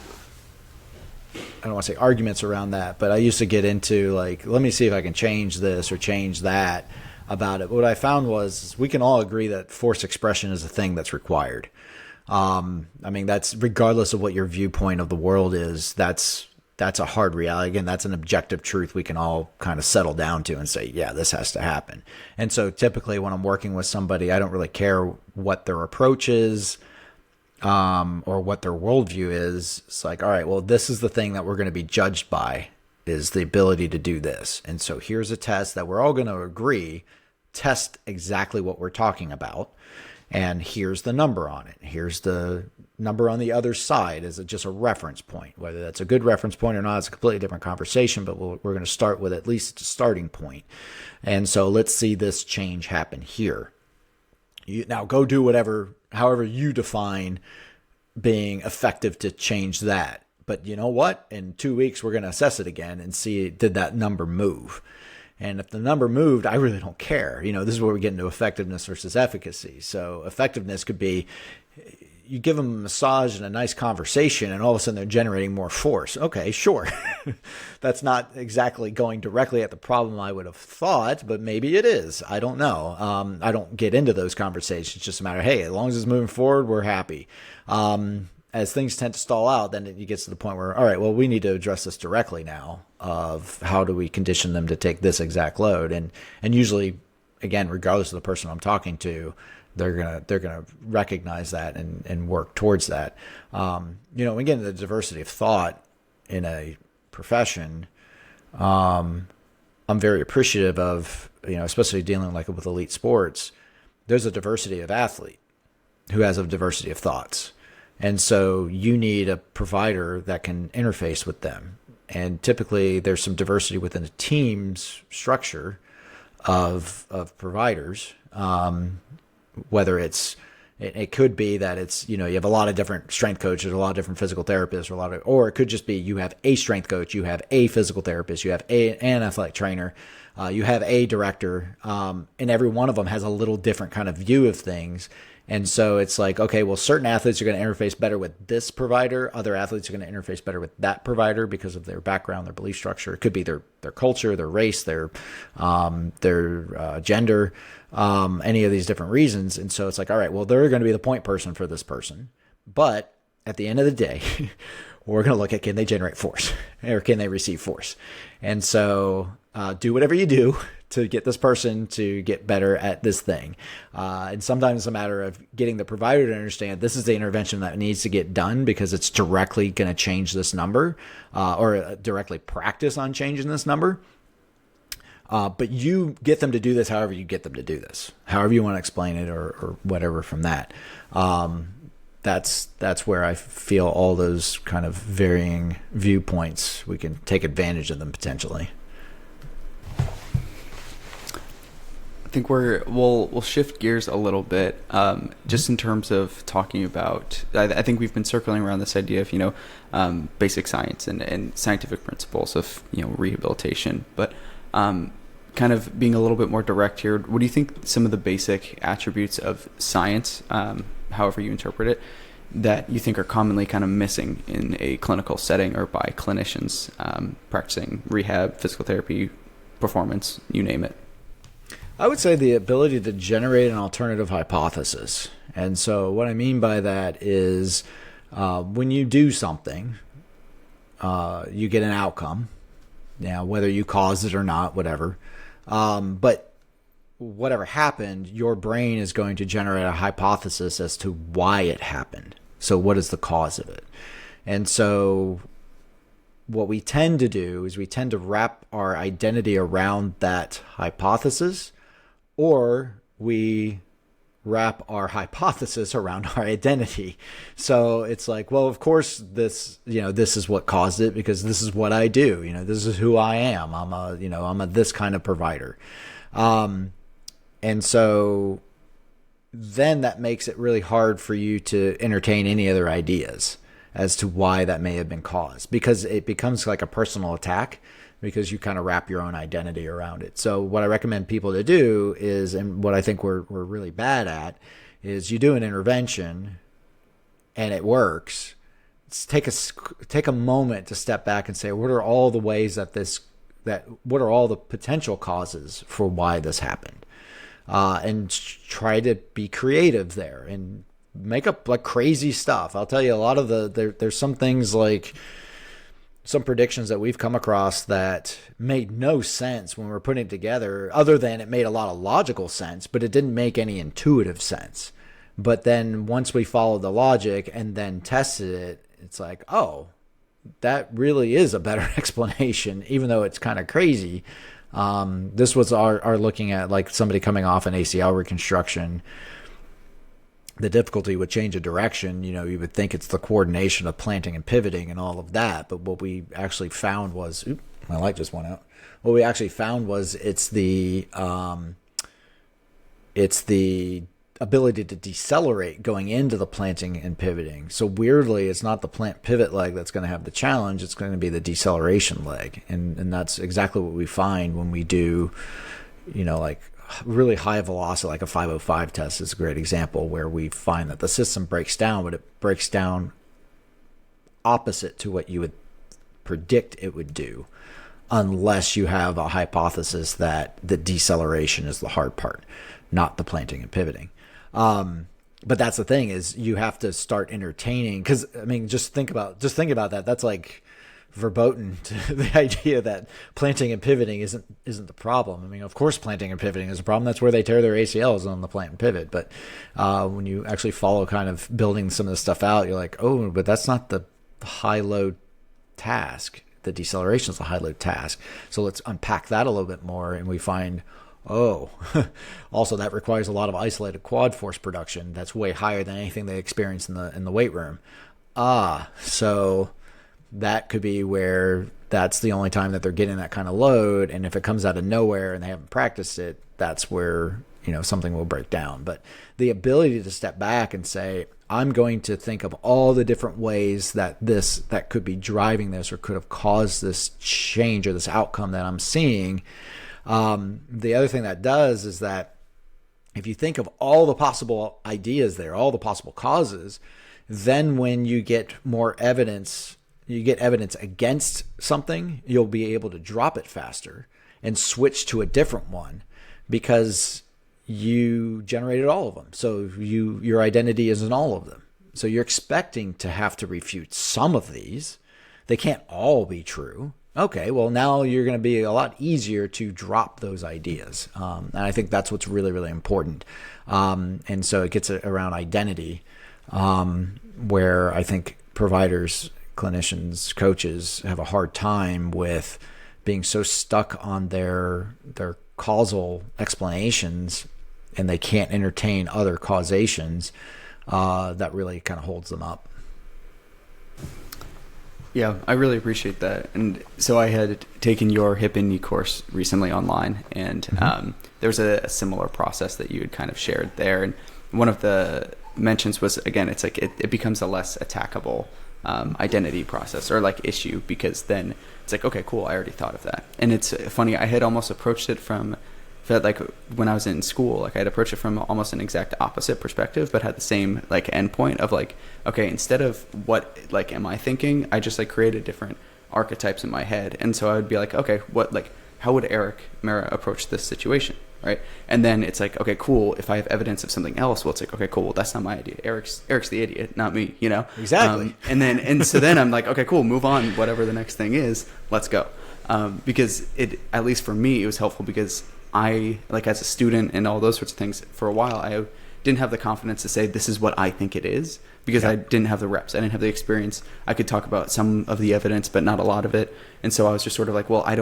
I don't want to say arguments around that, but I used to get into like, let me see if I can change this or change that about it. But what I found was we can all agree that forced expression is a thing that's required. I mean, that's regardless of what your viewpoint of the world is, that's a hard reality. Again, that's an objective truth we can all kind of settle down to and say, yeah, this has to happen. And so typically when I'm working with somebody, I don't really care what their approach is, or what their worldview is. It's like, all right, well, this is the thing that we're going to be judged by, is the ability to do this. And so here's a test that we're all going to agree, test exactly what we're talking about. And here's the number on it. Here's the number on the other side as just a reference point. Whether that's a good reference point or not, it's a completely different conversation, but we're going to start with at least a starting point. And so let's see this change happen here. Now go do however you define being effective to change that. But you know what? In 2 weeks, we're going to assess it again and see, did that number move? And if the number moved, I really don't care. This is where we get into effectiveness versus efficacy. So effectiveness could be, you give them a massage and a nice conversation, and all of a sudden they're generating more force. Okay, sure. That's not exactly going directly at the problem I would have thought, but maybe it is. I don't know. I don't get into those conversations. It's just a matter of, hey, as long as it's moving forward, we're happy. As things tend to stall out, then it gets to the point where, all right, well, we need to address this directly now of how do we condition them to take this exact load. And usually, again, regardless of the person I'm talking to, they're gonna recognize that and work towards that. Again, the diversity of thought in a profession, I'm very appreciative of, especially dealing like with elite sports. There's a diversity of athlete who has a diversity of thoughts. And so you need a provider that can interface with them. And typically there's some diversity within a team's structure of providers. Whether it could be that it's, you have a lot of different strength coaches, a lot of different physical therapists, or it could just be you have a strength coach, you have a physical therapist, you have an athletic trainer, you have a director, and every one of them has a little different kind of view of things. And so it's like, okay, well, certain athletes are going to interface better with this provider. Other athletes are going to interface better with that provider because of their background, their belief structure. It could be their culture, their race, their gender, any of these different reasons. And so it's like, all right, well, they're going to be the point person for this person. But at the end of the day, we're going to look at, can they generate force or can they receive force? And so do whatever you do to get this person to get better at this thing. And sometimes it's a matter of getting the provider to understand this is the intervention that needs to get done because it's directly going to change this number or directly practice on changing this number. But you get them to do this however you get them to do this, however you want to explain it or whatever from that. That's where I feel all those kind of varying viewpoints, we can take advantage of them potentially. I think we'll shift gears a little bit, just in terms of talking about. I think we've been circling around this idea of basic science and scientific principles of rehabilitation, but kind of being a little bit more direct here. What do you think some of the basic attributes of science, however you interpret it, that you think are commonly kind of missing in a clinical setting or by clinicians practicing rehab, physical therapy, performance, you name it? I would say the ability to generate an alternative hypothesis. And so what I mean by that is when you do something, you get an outcome. Now, whether you caused it or not, whatever. But whatever happened, your brain is going to generate a hypothesis as to why it happened. So what is the cause of it? And so what we tend to do is we tend to wrap our identity around that hypothesis, or we wrap our hypothesis around our identity. So it's like, well, of course this is what caused it because this is what I do. This is who I am. I'm a this kind of provider. And so then that makes it really hard for you to entertain any other ideas as to why that may have been caused, because it becomes like a personal attack because you kind of wrap your own identity around it. So what I recommend people to do is, and what I think we're really bad at, is you do an intervention and it works. Take a moment to step back and say, what are all the ways what are all the potential causes for why this happened? And try to be creative there and make up like crazy stuff. I'll tell you, a lot of there's some things like some predictions that we've come across that made no sense when we were putting it together, other than it made a lot of logical sense, but it didn't make any intuitive sense. But then once we followed the logic and then tested it, it's like, oh, that really is a better explanation, even though it's kind of crazy. This was our looking at like somebody coming off an ACL reconstruction. The difficulty with change of direction, you would think it's the coordination of planting and pivoting and all of that. But what we actually found was, my light just went out. What we actually found was it's the ability to decelerate going into the planting and pivoting. So weirdly, it's not the plant pivot leg that's going to have the challenge. It's going to be the deceleration leg. And that's exactly what we find when we do, like really high velocity, like a 505 test is a great example, where we find that the system breaks down, but it breaks down opposite to what you would predict it would do, unless you have a hypothesis that the deceleration is the hard part, not the planting and pivoting. But that's the thing, is you have to start entertaining, because I mean, just think about that. That's like verboten to the idea that planting and pivoting isn't the problem. I mean, of course, planting and pivoting is a problem. That's where they tear their ACLs, on the plant and pivot. But when you actually follow kind of building some of this stuff out, you're like, oh, but that's not the high load task. The deceleration is a high load task. So let's unpack that a little bit more, and we find, oh, also that requires a lot of isolated quad force production. That's way higher than anything they experience in the weight room. So that could be where that's the only time that they're getting that kind of load. And if it comes out of nowhere and they haven't practiced it, that's where, something will break down. But the ability to step back and say, I'm going to think of all the different ways that could be driving this, or could have caused this change or this outcome that I'm seeing. The other thing that does is that if you think of all the possible ideas there, all the possible causes, then when you get more evidence, against something, you'll be able to drop it faster and switch to a different one, because you generated all of them. So your identity is in all of them. So you're expecting to have to refute some of these. They can't all be true. Okay, well, now you're going to be a lot easier to drop those ideas. And I think that's what's really, really important. And so it gets around identity, where I think providers, clinicians, coaches have a hard time with being so stuck on their causal explanations, and they can't entertain other causations. That really kind of holds them up. Yeah, I really appreciate that. And so I had taken your hip and knee course recently online, and there was a similar process that you had kind of shared there. And one of the mentions was, again, it's like it becomes a less attackable identity process, or like issue, because then it's like, okay, cool, I already thought of that. And it's funny, I had almost approached it from, like when I was in school, like I had approached it from almost an exact opposite perspective, but had the same like endpoint of like, okay, instead of what like am I thinking, I just like created different archetypes in my head. And so I would be like, okay, how would Erik Meira approach this situation, right? And then it's like, okay, cool, if I have evidence of something else, well, it's like, okay, cool, well, that's not my idea. Erik's the idiot, not me, Exactly. And so then I'm like, okay, cool, move on, whatever the next thing is, let's go. Because it, at least for me, it was helpful, because I, like as a student and all those sorts of things, for a while, I didn't have the confidence to say this is what I think it is, because I didn't have the reps. I didn't have the experience. I could talk about some of the evidence, but not a lot of it. And so I was just sort of like, well, I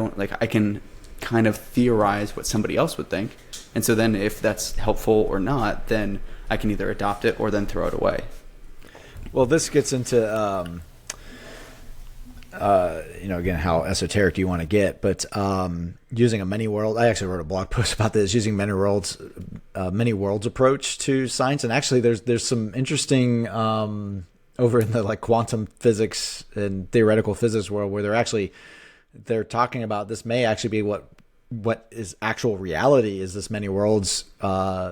can kind of theorize what somebody else would think. And so then if that's helpful or not, then I can either adopt it or then throw it away. Well, this gets into, again, how esoteric do you want to get, but using a many world, I actually wrote a blog post about this, using many worlds approach to science. And actually there's some interesting, over in the like quantum physics and theoretical physics world, where they're talking about this may actually be what is actual reality, is this many worlds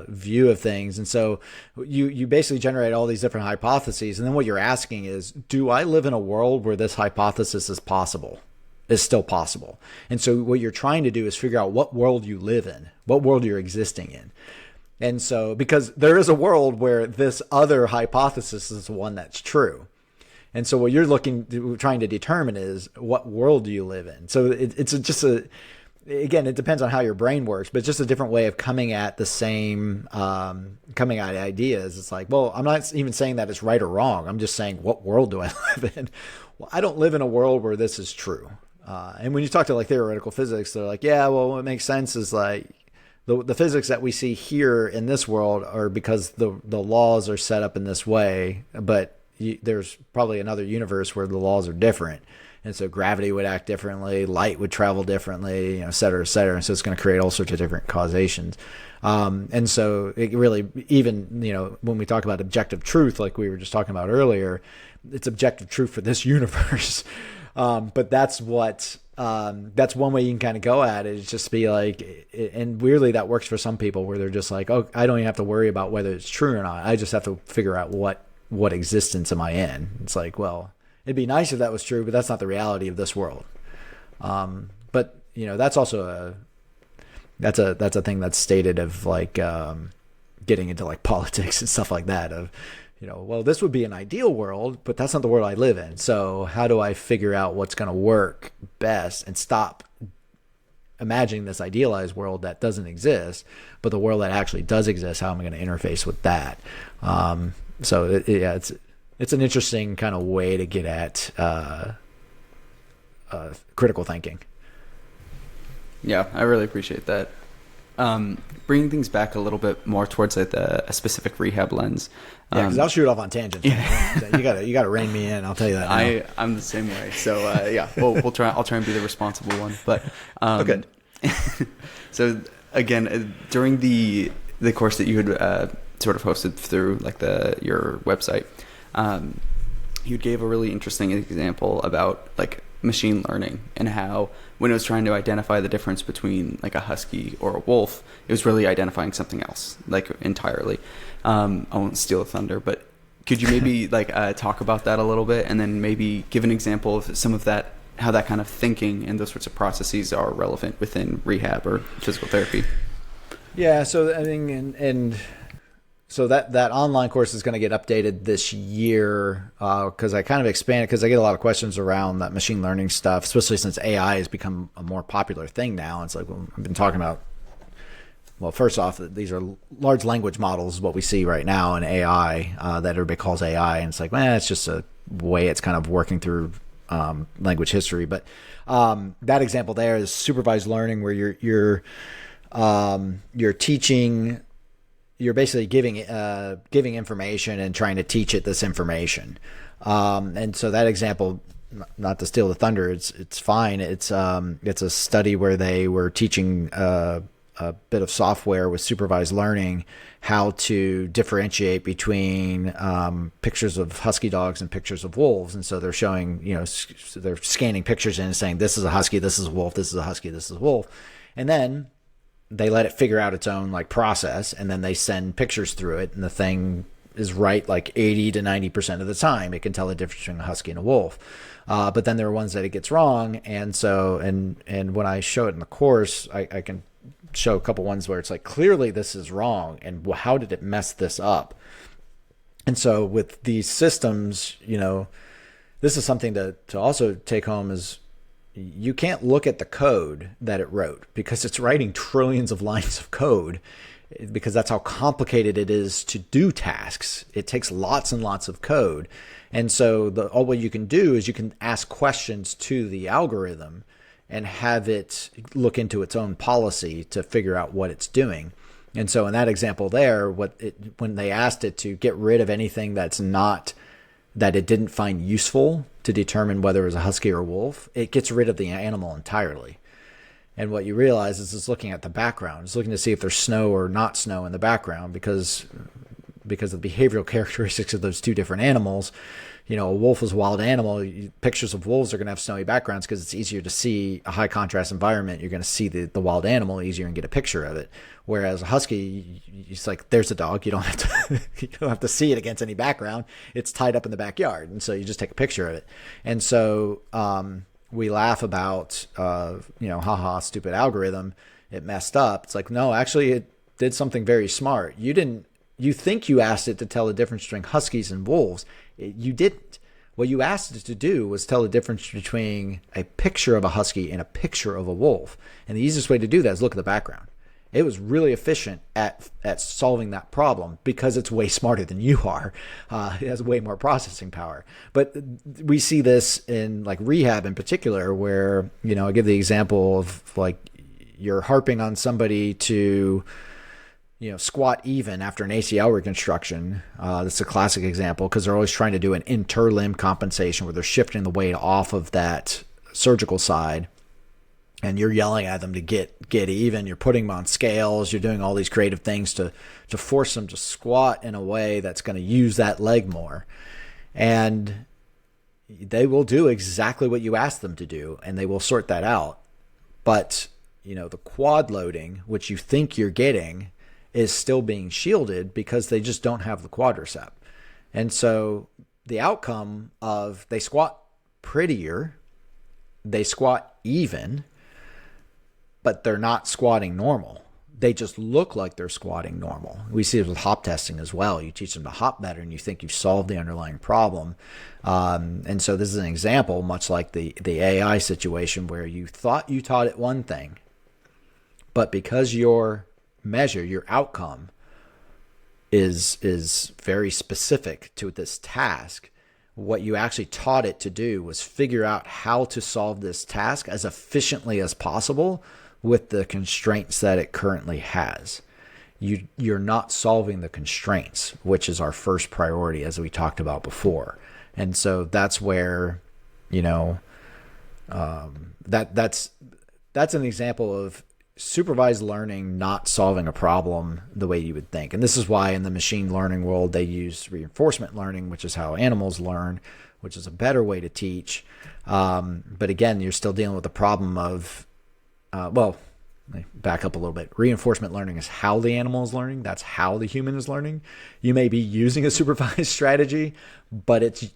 view of things. And so you basically generate all these different hypotheses, and then what you're asking is, do I live in a world where this hypothesis is still possible? And so what you're trying to do is figure out what world you live in, what world you're existing in. And so, because there is a world where this other hypothesis is the one that's true. And so what you're trying to determine is, what world do you live in? So it's just again, it depends on how your brain works, but it's just a different way of coming at the same, coming at ideas. It's like, well, I'm not even saying that it's right or wrong. I'm just saying, what world do I live in? Well, I don't live in a world where this is true. And when you talk to like theoretical physics, they're like, yeah, well, what makes sense is like the physics that we see here in this world are because the laws are set up in this way, but there's probably another universe where the laws are different. And so gravity would act differently, light would travel differently, et cetera, et cetera. And so it's going to create all sorts of different causations. And so it really, even, when we talk about objective truth, like we were just talking about earlier, it's objective truth for this universe. But that's what that's one way you can kind of go at it, is just be like, and weirdly that works for some people where they're just like, oh, I don't even have to worry about whether it's true or not. I just have to figure out what existence am I in. It's like, well, it'd be nice if that was true, but that's not the reality of this world. But that's also that's a thing that's stated of like, getting into like politics and stuff like that of, well, this would be an ideal world, but that's not the world I live in. So how do I figure out what's going to work best and stop imagining this idealized world that doesn't exist, but the world that actually does exist? How am I going to interface with that? So it's an interesting kind of way to get at critical thinking. Yeah, I really appreciate that. Bringing things back a little bit more towards like a specific rehab lens. Yeah, because I'll shoot off on tangents. Yeah. you gotta rein me in. I'll tell you that now. I'm the same way. So we'll try. I'll try and be the responsible one. But okay. So again, during the course that you had sort of hosted through like your website, you gave a really interesting example about like machine learning and how when it was trying to identify the difference between like a husky or a wolf, it was really identifying something else like entirely. I won't steal the thunder, but could you maybe like talk about that a little bit, and then maybe give an example of some of that, how that kind of thinking and those sorts of processes are relevant within rehab or physical therapy? Yeah, so I think and so that online course is going to get updated this year, because I kind of expanded, because I get a lot of questions around that machine learning stuff, especially since AI has become a more popular thing now. It's like, well, I've been talking about, well, first off, these are large language models, what we see right now in AI, that everybody calls AI. And it's like, man, it's just a way it's kind of working through language history. But that example there is supervised learning, where you're teaching. You're basically giving information and trying to teach it this information. And so that example, not to steal the thunder, it's fine. It's a study where they were teaching a bit of software with supervised learning how to differentiate between pictures of husky dogs and pictures of wolves. And so they're showing, they're scanning pictures in and saying, this is a husky, this is a wolf, this is a husky, this is a wolf. And then they let it figure out its own like process, and then they send pictures through it, and the thing is right like 80 to 90% of the time. It can tell the difference between a husky and a wolf. But then there are ones that it gets wrong. And so, and when I show it in the course, I can show a couple ones where it's like, clearly this is wrong, and how did it mess this up? And so with these systems, this is something to also take home, is you can't look at the code that it wrote, because it's writing trillions of lines of code, because that's how complicated it is to do tasks. It takes lots and lots of code. And so all what you can do is you can ask questions to the algorithm and have it look into its own policy to figure out what it's doing. And so in that example there, when they asked it to get rid of anything that it didn't find useful to determine whether it was a husky or a wolf, it gets rid of the animal entirely. And what you realize is it's looking at the background. It's looking to see if there's snow or not snow in the background, because of the behavioral characteristics of those two different animals. A wolf is a wild animal. Pictures of wolves are going to have snowy backgrounds because it's easier to see a high contrast environment. You're going to see the wild animal easier and get a picture of it. Whereas a husky, it's like, there's a dog. You don't have to see it against any background. It's tied up in the backyard, and so you just take a picture of it. And so we laugh about haha, stupid algorithm, it messed up. It's like, no, actually it did something very smart. You think you asked it to tell the difference between huskies and wolves. You didn't. What you asked it to do was tell the difference between a picture of a husky and a picture of a wolf. And the easiest way to do that is look at the background. It was really efficient at solving that problem, because it's way smarter than you are. It has way more processing power. But we see this in like rehab in particular, where, I give the example of like, you're harping on somebody to, squat even after an ACL reconstruction. That's a classic example, because they're always trying to do an interlimb compensation where they're shifting the weight off of that surgical side. And you're yelling at them to get even. You're putting them on scales. You're doing all these creative things to force them to squat in a way that's going to use that leg more. And they will do exactly what you ask them to do, and they will sort that out. But, the quad loading, which you think you're getting, is still being shielded because they just don't have the quadricep. And so the outcome of they squat prettier, they squat even, but they're not squatting normal. They just look like they're squatting normal. We see it with hop testing as well. You teach them to hop better and you think you've solved the underlying problem. And so this is an example, much like the AI situation, where you thought you taught it one thing, but because your measure, your outcome is very specific to this task, what you actually taught it to do was figure out how to solve this task as efficiently as possible with the constraints that it currently has. You're not solving the constraints, which is our first priority, as we talked about before. And so that's where, that's an example of supervised learning not solving a problem the way you would think. And this is why in the machine learning world, they use reinforcement learning, which is how animals learn, which is a better way to teach. But again, you're still dealing with the problem of, let me back up a little bit. Reinforcement learning is how the animal is learning. That's how the human is learning. You may be using a supervised strategy, but it's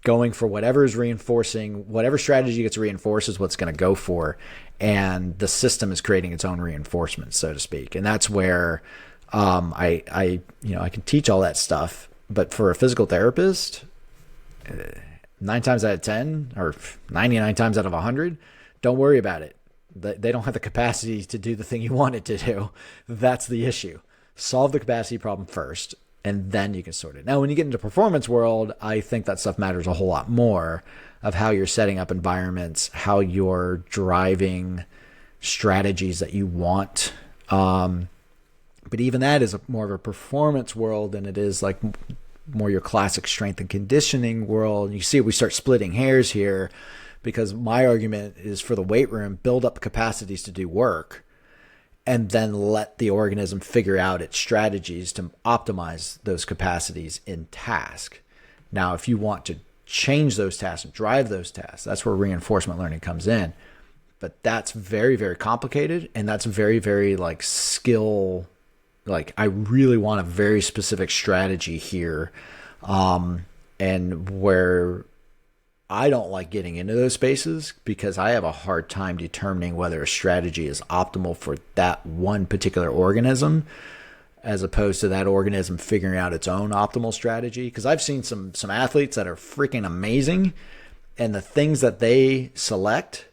going for whatever is reinforcing, whatever strategy gets reinforced is what's going to go for. And the system is creating its own reinforcement, so to speak. And that's where I can teach all that stuff. But for a physical therapist, 9 times out of 10 or 99 times out of 100, don't worry about it. They don't have the capacity to do the thing you want it to do. That's the issue. Solve the capacity problem first, and then you can sort it. Now, when you get into performance world, I think that stuff matters a whole lot more, of how you're setting up environments, how you're driving strategies that you want. But even that is more of a performance world than it is like more your classic strength and conditioning world. You see, we start splitting hairs here, because my argument is for the weight room, build up capacities to do work, and then let the organism figure out its strategies to optimize those capacities in task. Now, if you want to change those tasks and drive those tasks, that's where reinforcement learning comes in. But that's very, very complicated, and that's very, very like skill. Like, I really want a very specific strategy here, and where I don't like getting into those spaces, because I have a hard time determining whether a strategy is optimal for that one particular organism, as opposed to that organism figuring out its own optimal strategy. Because I've seen some athletes that are freaking amazing, and the things that they select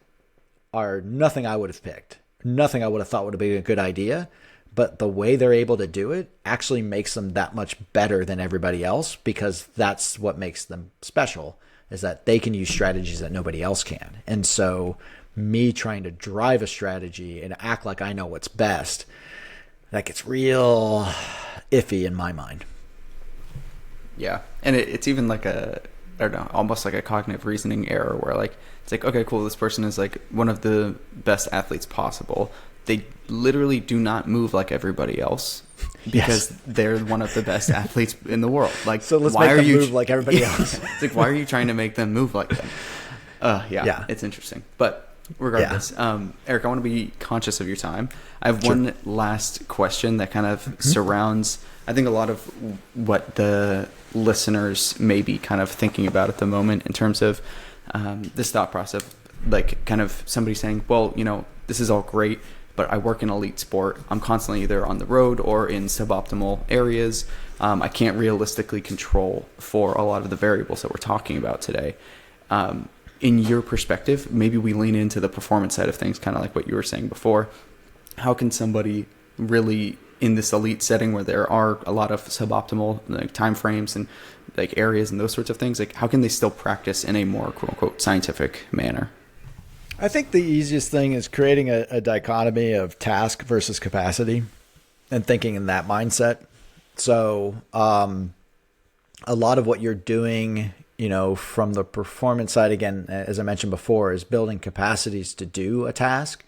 are nothing I would have picked, nothing I would have thought would have been a good idea. But the way they're able to do it actually makes them that much better than everybody else, because that's what makes them special, is that they can use strategies that nobody else can. And so me trying to drive a strategy and act like I know what's best, that gets real iffy in my mind. Yeah. And it's even like almost like a cognitive reasoning error, where like, it's like, okay, cool, this person is like one of the best athletes possible. They literally do not move like everybody else, because they're one of the best athletes in the world. Like, so let's make them move like everybody else. It's like, why are you trying to make them move like them? Yeah, it's interesting. But regardless, Erik, I want to be conscious of your time. I have one last question that kind of surrounds, I think, a lot of what the listeners may be kind of thinking about at the moment in terms of this thought process, like kind of somebody saying, well, this is all great, but I work in elite sport. I'm constantly either on the road or in suboptimal areas. I can't realistically control for a lot of the variables that we're talking about today. In your perspective, maybe we lean into the performance side of things, kind of like what you were saying before. How can somebody really, in this elite setting where there are a lot of suboptimal like time frames and like areas and those sorts of things, like how can they still practice in a more quote unquote scientific manner? I think the easiest thing is creating a dichotomy of task versus capacity and thinking in that mindset. So a lot of what you're doing, from the performance side, again, as I mentioned before, is building capacities to do a task.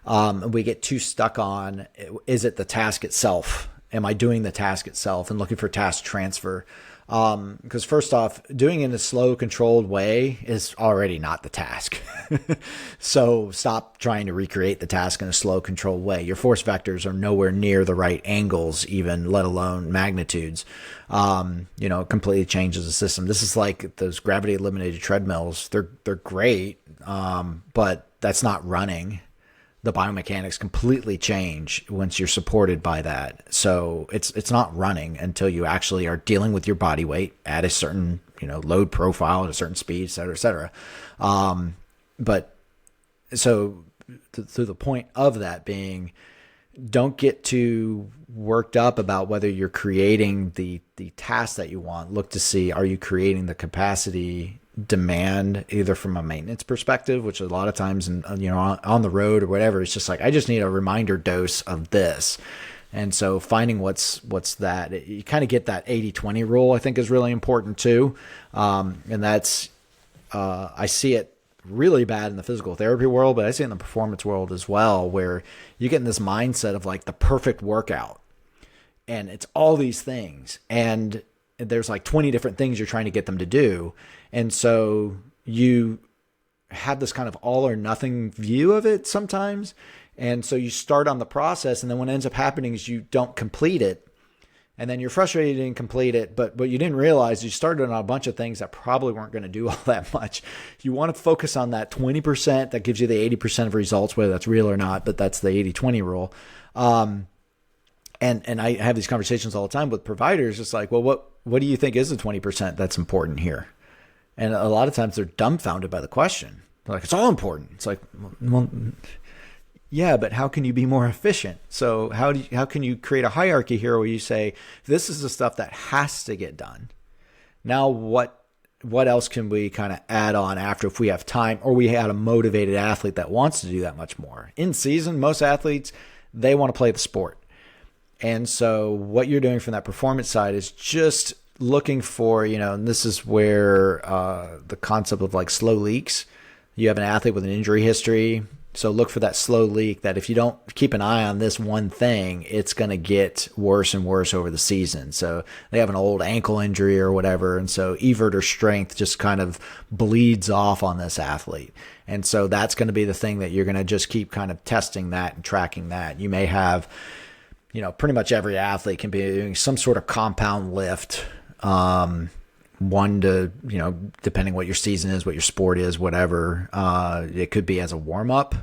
We get too stuck on, is it the task itself? Am I doing the task itself? And looking for task transfer. Because first off, doing it in a slow, controlled way is already not the task. So stop trying to recreate the task in a slow, controlled way. Your force vectors are nowhere near the right angles, even, let alone magnitudes. It completely changes the system. This is like those gravity eliminated treadmills. They're great, but that's not running. The biomechanics completely change once you're supported by that. So it's not running until you actually are dealing with your body weight at a certain, load profile at a certain speed, et cetera, et cetera. But so to the point of that being, don't get too worked up about whether you're creating the task that you want. Look to see, are you creating the capacity demand, either from a maintenance perspective, which a lot of times on the road or whatever, it's just like, I just need a reminder dose of this. And so finding what's that, you kind of get that 80-20 rule, I think, is really important too. And that's, I see it really bad in the physical therapy world, but I see it in the performance world as well, where you get in this mindset of like the perfect workout, and it's all these things, and there's like 20 different things you're trying to get them to do. And so you have this kind of all or nothing view of it sometimes. And so you start on the process, and then what ends up happening is you don't complete it. And then you're frustrated you didn't complete it, but you didn't realize you started on a bunch of things that probably weren't going to do all that much. You want to focus on that 20% that gives you the 80% of results, whether that's real or not, but that's the 80-20 rule. And I have these conversations all the time with providers. It's like, well, what do you think is the 20% that's important here? And a lot of times they're dumbfounded by the question. They're like, it's all important. It's like, well, yeah, but how can you be more efficient? So how can you create a hierarchy here where you say, this is the stuff that has to get done. Now, what else can we kind of add on after, if we have time, or we had a motivated athlete that wants to do that much more? In season, most athletes, they want to play the sport. And so what you're doing from that performance side is just looking for, and this is where the concept of like slow leaks. You have an athlete with an injury history, so look for that slow leak, that if you don't keep an eye on this one thing, it's going to get worse and worse over the season. So they have an old ankle injury or whatever, and so evert or strength just kind of bleeds off on this athlete. And so that's going to be the thing that you're going to just keep kind of testing that and tracking that. You may have, pretty much every athlete can be doing some sort of compound lift, one to, depending what your season is, what your sport is, whatever. It could be as a warm up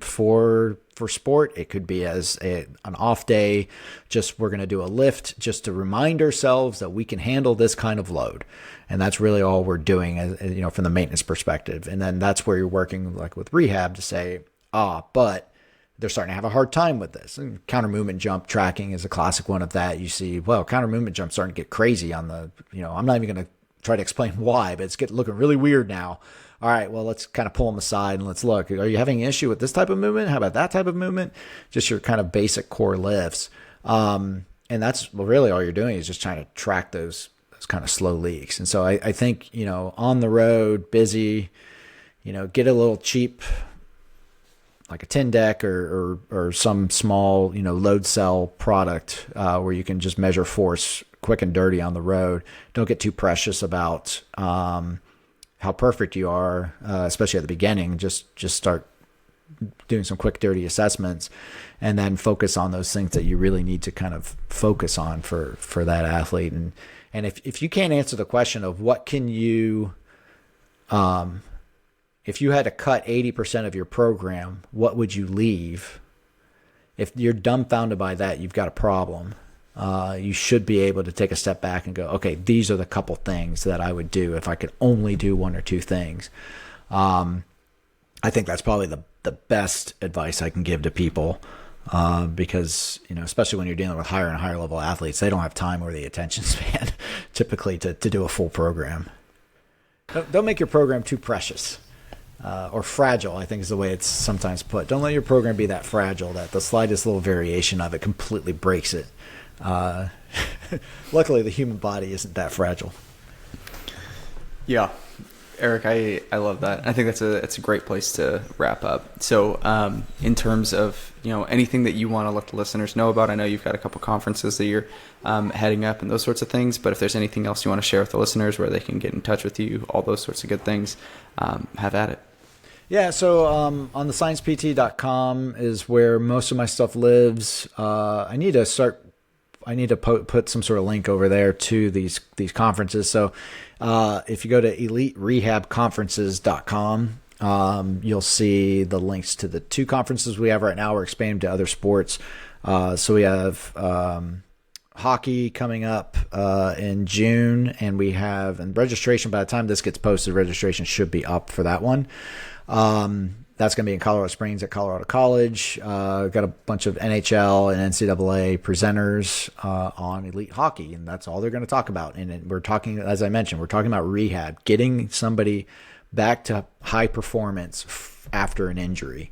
for sport. It could be as an off day. Just, we're going to do a lift just to remind ourselves that we can handle this kind of load. And that's really all we're doing, from the maintenance perspective. And then that's where you're working like with rehab to say, but they're starting to have a hard time with this. And counter movement jump tracking is a classic one of that. You see, well, counter movement jump starting to get crazy on the, I'm not even going to try to explain why, but it's looking really weird now. All right, well, let's kind of pull them aside and let's look. Are you having an issue with this type of movement? How about that type of movement? Just your kind of basic core lifts. And that's really all you're doing is just trying to track those kind of slow leaks. And so I think, on the road, busy, get a little cheap, like a 10 deck or some small, load cell product where you can just measure force quick and dirty on the road. Don't get too precious about how perfect you are, especially at the beginning. Just start doing some quick, dirty assessments, and then focus on those things that you really need to kind of focus on for that athlete. And if you can't answer the question of what can you, if you had to cut 80% of your program, what would you leave? If you're dumbfounded by that, you've got a problem. You should be able to take a step back and go, okay, these are the couple things that I would do if I could only do one or two things. I think that's probably the best advice I can give to people, because, especially when you're dealing with higher and higher level athletes, they don't have time or the attention span typically to do a full program. Don't make your program too precious. Or fragile, I think is the way it's sometimes put. Don't let your program be that fragile that the slightest little variation of it completely breaks it. Luckily, the human body isn't that fragile. Yeah. Erik, I love that. I think that's a great place to wrap up. So, in terms of anything that you want to let the listeners know about, I know you've got a couple conferences that you're heading up and those sorts of things. But if there's anything else you want to share with the listeners, where they can get in touch with you, all those sorts of good things, have at it. Yeah, so on the sciencept.com is where most of my stuff lives. I need to put some sort of link over there to these conferences. So if you go to eliterehabconferences.com, you'll see the links to the 2 conferences we have right now. We're expanding to other sports. So we have hockey coming up in June, and registration, by the time this gets posted, registration should be up for that one. That's going to be in Colorado Springs at Colorado College. Got a bunch of NHL and NCAA presenters on elite hockey, and that's all they're going to talk about. And we're talking, as I mentioned, we're talking about rehab, getting somebody back to high performance after an injury.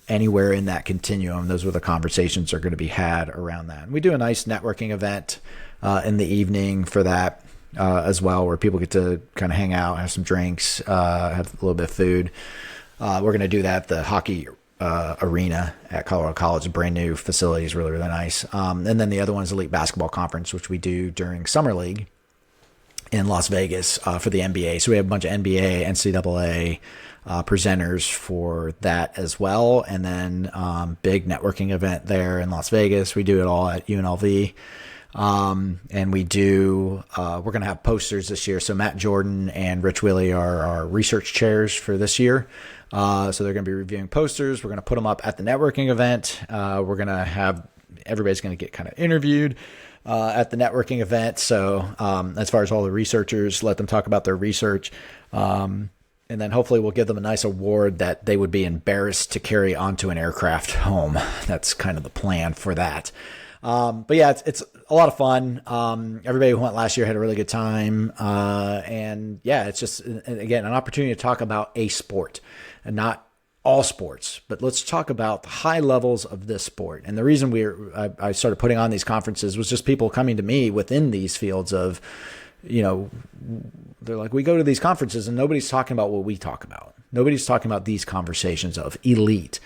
Anywhere in that continuum, those are the conversations that are going to be had around that. And we do a nice networking event in the evening for that as well, where people get to kind of hang out, have some drinks, have a little bit of food. We're going to do that at the hockey arena at Colorado College, a brand new facility, is really, really nice. And then the other one is Elite Basketball Conference, which we do during Summer League in Las Vegas for the NBA. So we have a bunch of NBA, NCAA presenters for that as well. And then big networking event there in Las Vegas. We do it all at UNLV. And we're going to have posters this year. So Matt Jordan and Rich Willey are our research chairs for this year. So they're going to be reviewing posters. We're going to put them up at the networking event. We're going to have, everybody's going to get kind of interviewed at the networking event. So as far as all the researchers, let them talk about their research. And then hopefully we'll give them a nice award that they would be embarrassed to carry onto an aircraft home. That's kind of the plan for that. But yeah, it's a lot of fun. Everybody who went last year had a really good time. And yeah, it's just, again, an opportunity to talk about a sport, and not all sports, but let's talk about the high levels of this sport. And the reason I started putting on these conferences was just people coming to me within these fields of, they're like, we go to these conferences and nobody's talking about what we talk about. Nobody's talking about these conversations of elite.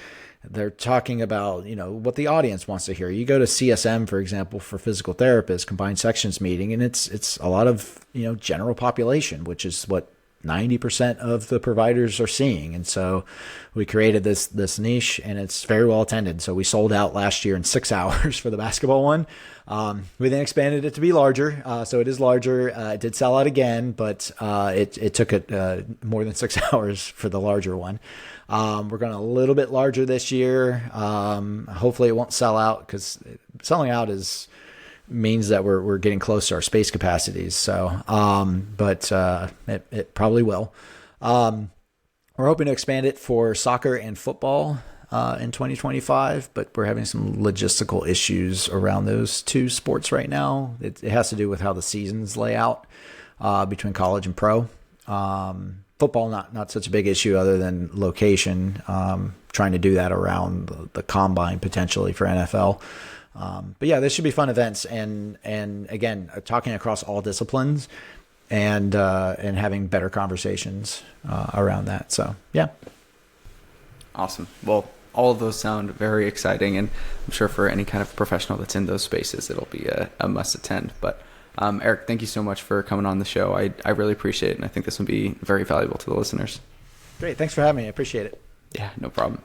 They're talking about, what the audience wants to hear. You go to CSM, for example, for physical therapists, combined sections meeting, and it's a lot of, general population, which is what 90% of the providers are seeing. And so we created this niche, and it's very well attended. So we sold out last year in 6 hours for the basketball one. We then expanded it to be larger. So it is larger. It did sell out again, but it took more than 6 hours for the larger one. We're going a little bit larger this year. Hopefully it won't sell out, because selling out means that we're getting close to our space capacities. So, but it probably will. We're hoping to expand it for soccer and football in 2025, but we're having some logistical issues around those 2 sports right now. It has to do with how the seasons lay out between college and pro. Football, not such a big issue other than location, trying to do that around the combine potentially for NFL. But yeah, this should be fun events, and again, talking across all disciplines, and having better conversations around that. So yeah. Awesome. Well, all of those sound very exciting, and I'm sure for any kind of professional that's in those spaces, it'll be a must attend. But Erik, thank you so much for coming on the show. I really appreciate it, and I think this will be very valuable to the listeners. Great. Thanks for having me. I appreciate it. Yeah, no problem.